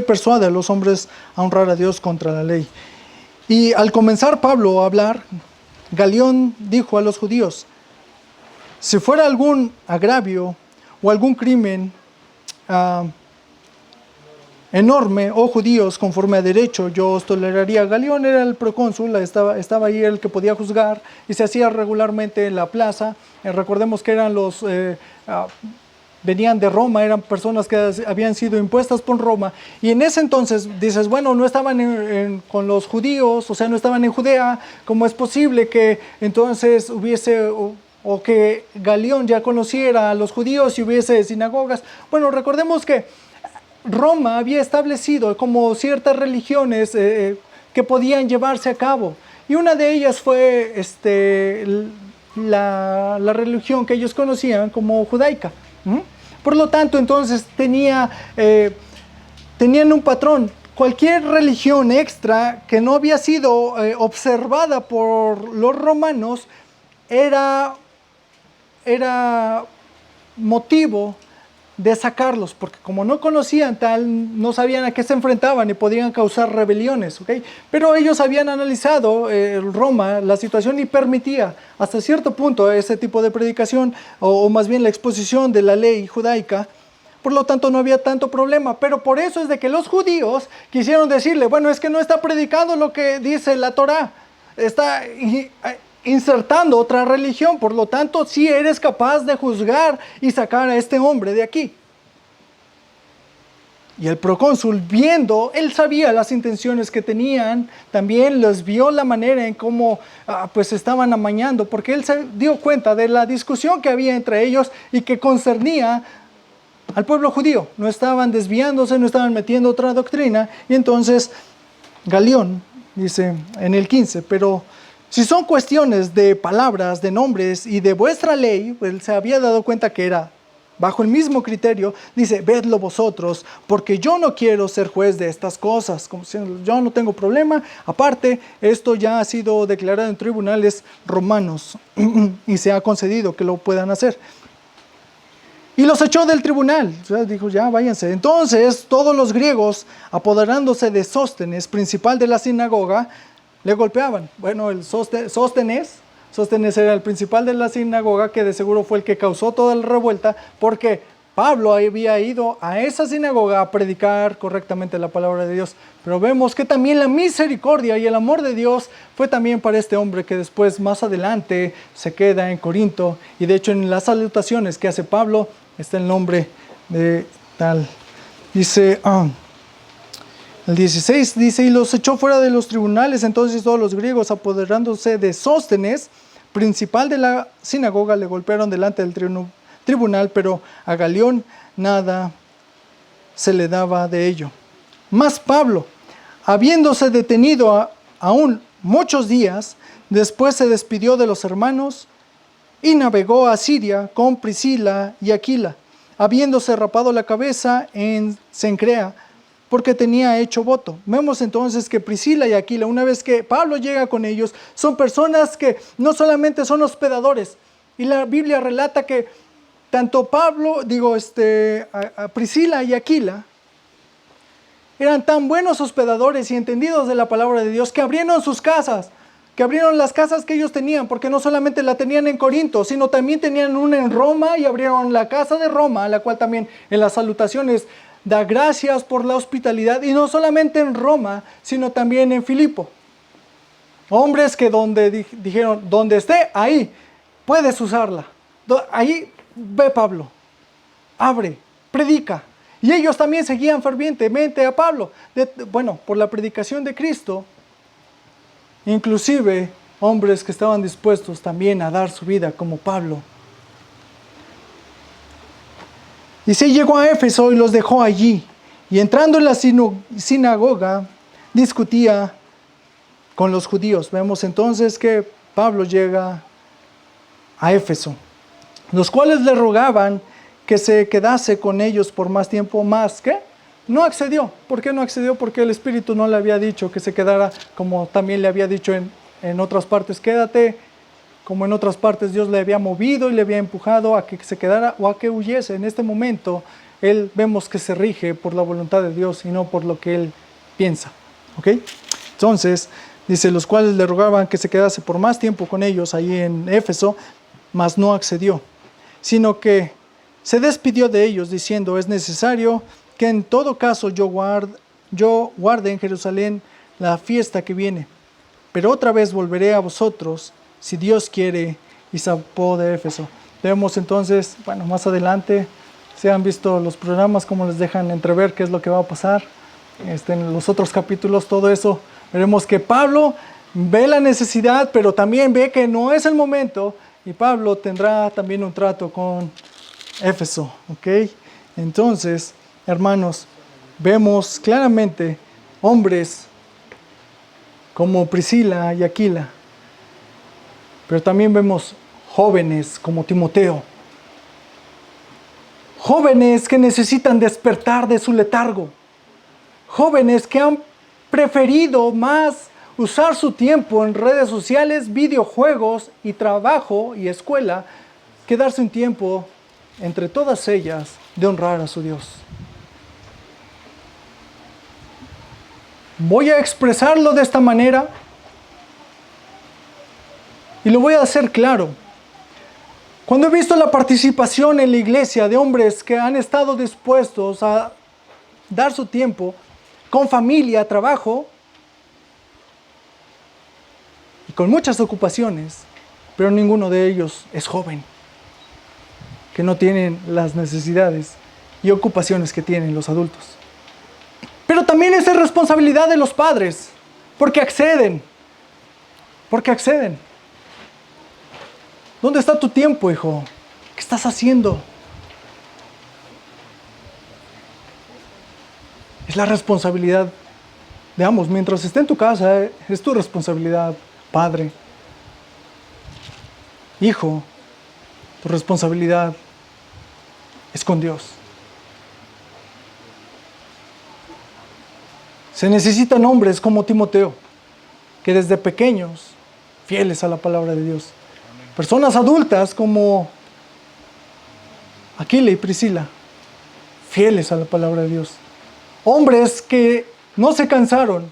persuade a los hombres a honrar a Dios contra la ley. Y al comenzar Pablo a hablar, Galión dijo a los judíos, si fuera algún agravio o algún crimen enorme, oh judíos, conforme a derecho, yo os toleraría. Galión era el procónsul, estaba ahí el que podía juzgar, y se hacía regularmente en la plaza. Recordemos que eran venían de Roma, eran personas que habían sido impuestas por Roma, y en ese entonces dices, bueno, no estaban con los judíos, o sea, no estaban en Judea. ¿Cómo es posible que entonces hubiese, o que Galión ya conociera a los judíos y hubiese sinagogas? Bueno, recordemos que Roma había establecido como ciertas religiones que podían llevarse a cabo, y una de ellas fue la religión que ellos conocían como judaica. Por lo tanto, entonces tenían un patrón. Cualquier religión extra que no había sido observada por los romanos era motivo de sacarlos, porque como no conocían tal, no sabían a qué se enfrentaban y podían causar rebeliones, ¿ok? Pero ellos habían analizado Roma, la situación, y permitía hasta cierto punto ese tipo de predicación, o más bien la exposición de la ley judaica. Por lo tanto, no había tanto problema. Pero por eso es de que los judíos quisieron decirle, bueno, es que no está predicando lo que dice la Torá, está insertando otra religión, por lo tanto, sí eres capaz de juzgar y sacar a este hombre de aquí. Y el procónsul, viendo, él sabía las intenciones que tenían, también les vio la manera en cómo pues estaban amañando, porque él se dio cuenta de la discusión que había entre ellos y que concernía al pueblo judío. No estaban desviándose, no estaban metiendo otra doctrina. Y entonces Galión dice en el 15, pero si son cuestiones de palabras, de nombres y de vuestra ley, pues él se había dado cuenta que era bajo el mismo criterio. Dice, vedlo vosotros, porque yo no quiero ser juez de estas cosas. Como si yo no tengo problema. Aparte, esto ya ha sido declarado en tribunales romanos y se ha concedido que lo puedan hacer. y los echó del tribunal. O sea, dijo, ya váyanse. Entonces todos los griegos, apoderándose de Sóstenes, principal de la sinagoga, le golpeaban. Bueno, el Sóstenes era el principal de la sinagoga, que de seguro fue el que causó toda la revuelta, porque Pablo había ido a esa sinagoga a predicar correctamente la palabra de Dios. Pero vemos que también la misericordia y el amor de Dios fue también para este hombre, que después, más adelante, se queda en Corinto. Y de hecho, en las salutaciones que hace Pablo, está el nombre de tal. Dice, el 16 dice, y los echó fuera de los tribunales. Entonces todos los griegos, apoderándose de Sóstenes, principal de la sinagoga, le golpearon delante del tribunal, pero a Galión nada se le daba de ello. Mas Pablo, habiéndose detenido aún muchos días, después se despidió de los hermanos y navegó a Siria con Priscila y Aquila, habiéndose rapado la cabeza en Cencrea, porque tenía hecho voto. Vemos entonces que Priscila y Aquila, una vez que Pablo llega con ellos, son personas que no solamente son hospedadores, y la Biblia relata que tanto Priscila y Aquila eran tan buenos hospedadores y entendidos de la palabra de Dios, que abrieron sus casas, que abrieron las casas que ellos tenían, porque no solamente la tenían en Corinto, sino también tenían una en Roma, y abrieron la casa de Roma, a la cual también en las salutaciones da gracias por la hospitalidad, y no solamente en Roma, sino también en Filipo. Hombres que dijeron, donde esté, ahí puedes usarla. Ahí ve Pablo, abre, predica. Y ellos también seguían fervientemente a Pablo, por la predicación de Cristo. Inclusive hombres que estaban dispuestos también a dar su vida como Pablo. Y se llegó a Éfeso y los dejó allí. Y entrando en la sinagoga, discutía con los judíos. Vemos entonces que Pablo llega a Éfeso, los cuales le rogaban que se quedase con ellos por más tiempo, más que no accedió. ¿Por qué no accedió? Porque el Espíritu no le había dicho que se quedara, como también le había dicho en otras partes, quédate. Como en otras partes Dios le había movido y le había empujado a que se quedara o a que huyese. En este momento, él vemos que se rige por la voluntad de Dios y no por lo que él piensa. ¿Ok? Entonces, dice, los cuales le rogaban que se quedase por más tiempo con ellos ahí en Éfeso, mas no accedió, sino que se despidió de ellos diciendo, es necesario que en todo caso yo guarde en Jerusalén la fiesta que viene, pero otra vez volveré a vosotros, si Dios quiere, y zarpó de Éfeso. Vemos entonces, más adelante, si han visto los programas, cómo les dejan entrever qué es lo que va a pasar. En los otros capítulos, todo eso, veremos que Pablo ve la necesidad, pero también ve que no es el momento, y Pablo tendrá también un trato con Éfeso. ¿Ok? Entonces, hermanos, vemos claramente hombres como Priscila y Aquila, pero también vemos jóvenes como Timoteo, jóvenes que necesitan despertar de su letargo, jóvenes que han preferido más usar su tiempo en redes sociales, videojuegos y trabajo y escuela, que darse un tiempo entre todas ellas de honrar a su Dios. Voy a expresarlo de esta manera y lo voy a hacer claro. Cuando he visto la participación en la iglesia de hombres que han estado dispuestos a dar su tiempo con familia, trabajo y con muchas ocupaciones, pero ninguno de ellos es joven, que no tienen las necesidades y ocupaciones que tienen los adultos. Pero también es responsabilidad de los padres, porque acceden. ¿Dónde está tu tiempo, hijo? ¿Qué estás haciendo? Es la responsabilidad de ambos. Mientras esté en tu casa, es tu responsabilidad, padre. Hijo, tu responsabilidad es con Dios. Se necesitan hombres como Timoteo, que desde pequeños, fieles a la palabra de Dios. Personas adultas como Aquila y Priscila, fieles a la palabra de Dios. Hombres que no se cansaron,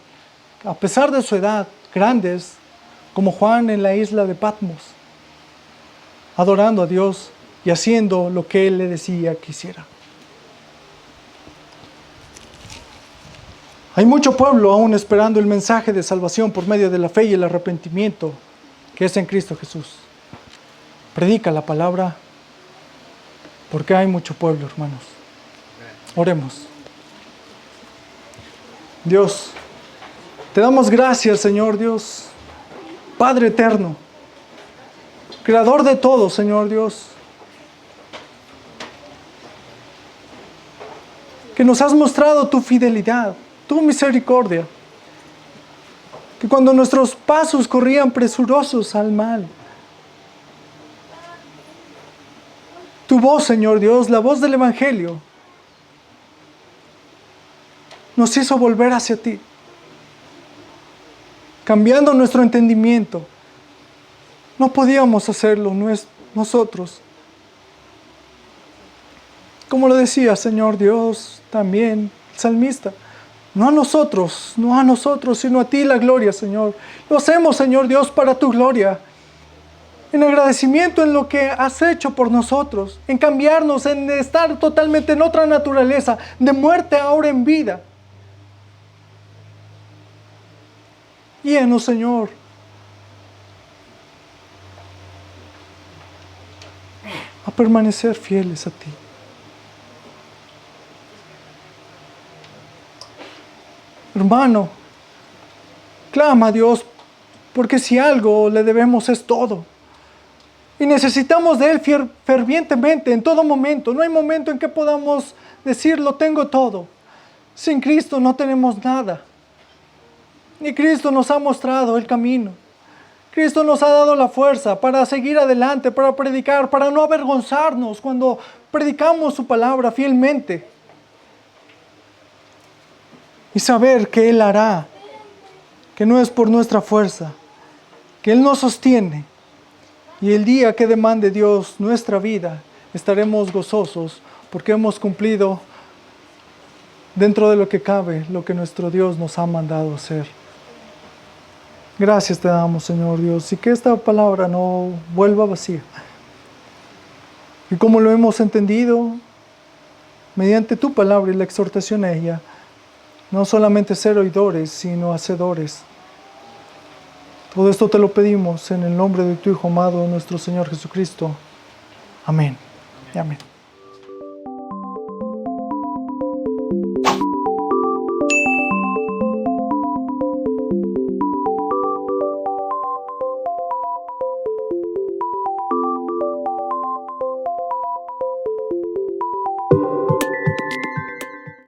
a pesar de su edad, grandes, como Juan en la isla de Patmos, adorando a Dios y haciendo lo que Él le decía que hiciera. Hay mucho pueblo aún esperando el mensaje de salvación por medio de la fe y el arrepentimiento que es en Cristo Jesús. Predica la palabra, porque hay mucho pueblo, hermanos. Oremos. Dios, te damos gracias, Señor Dios, Padre eterno, Creador de todo, Señor Dios, que nos has mostrado tu fidelidad, tu misericordia, que cuando nuestros pasos corrían presurosos al mal, tu voz, Señor Dios, la voz del Evangelio, nos hizo volver hacia ti, cambiando nuestro entendimiento. No podíamos hacerlo nosotros. Como lo decía, Señor Dios, también el salmista, no a nosotros, sino a ti la gloria, Señor. Lo hacemos, Señor Dios, para tu gloria. En agradecimiento en lo que has hecho por nosotros, en cambiarnos, en estar totalmente en otra naturaleza, de muerte ahora en vida. Guíanos, Señor, a permanecer fieles a ti. Hermano, clama a Dios, porque si algo le debemos es todo. Y necesitamos de Él fervientemente en todo momento. No hay momento en que podamos decir, lo tengo todo. Sin Cristo no tenemos nada. Y Cristo nos ha mostrado el camino. Cristo nos ha dado la fuerza para seguir adelante, para predicar, para no avergonzarnos cuando predicamos su palabra fielmente. Y saber que Él hará, que no es por nuestra fuerza, que Él nos sostiene. Y el día que demande Dios nuestra vida, estaremos gozosos porque hemos cumplido dentro de lo que cabe, lo que nuestro Dios nos ha mandado hacer. Gracias te damos, Señor Dios, y que esta palabra no vuelva vacía. Y como lo hemos entendido, mediante tu palabra y la exhortación a ella, no solamente ser oidores, sino hacedores. Todo esto te lo pedimos en el nombre de tu Hijo amado, nuestro Señor Jesucristo. Amén. Amén.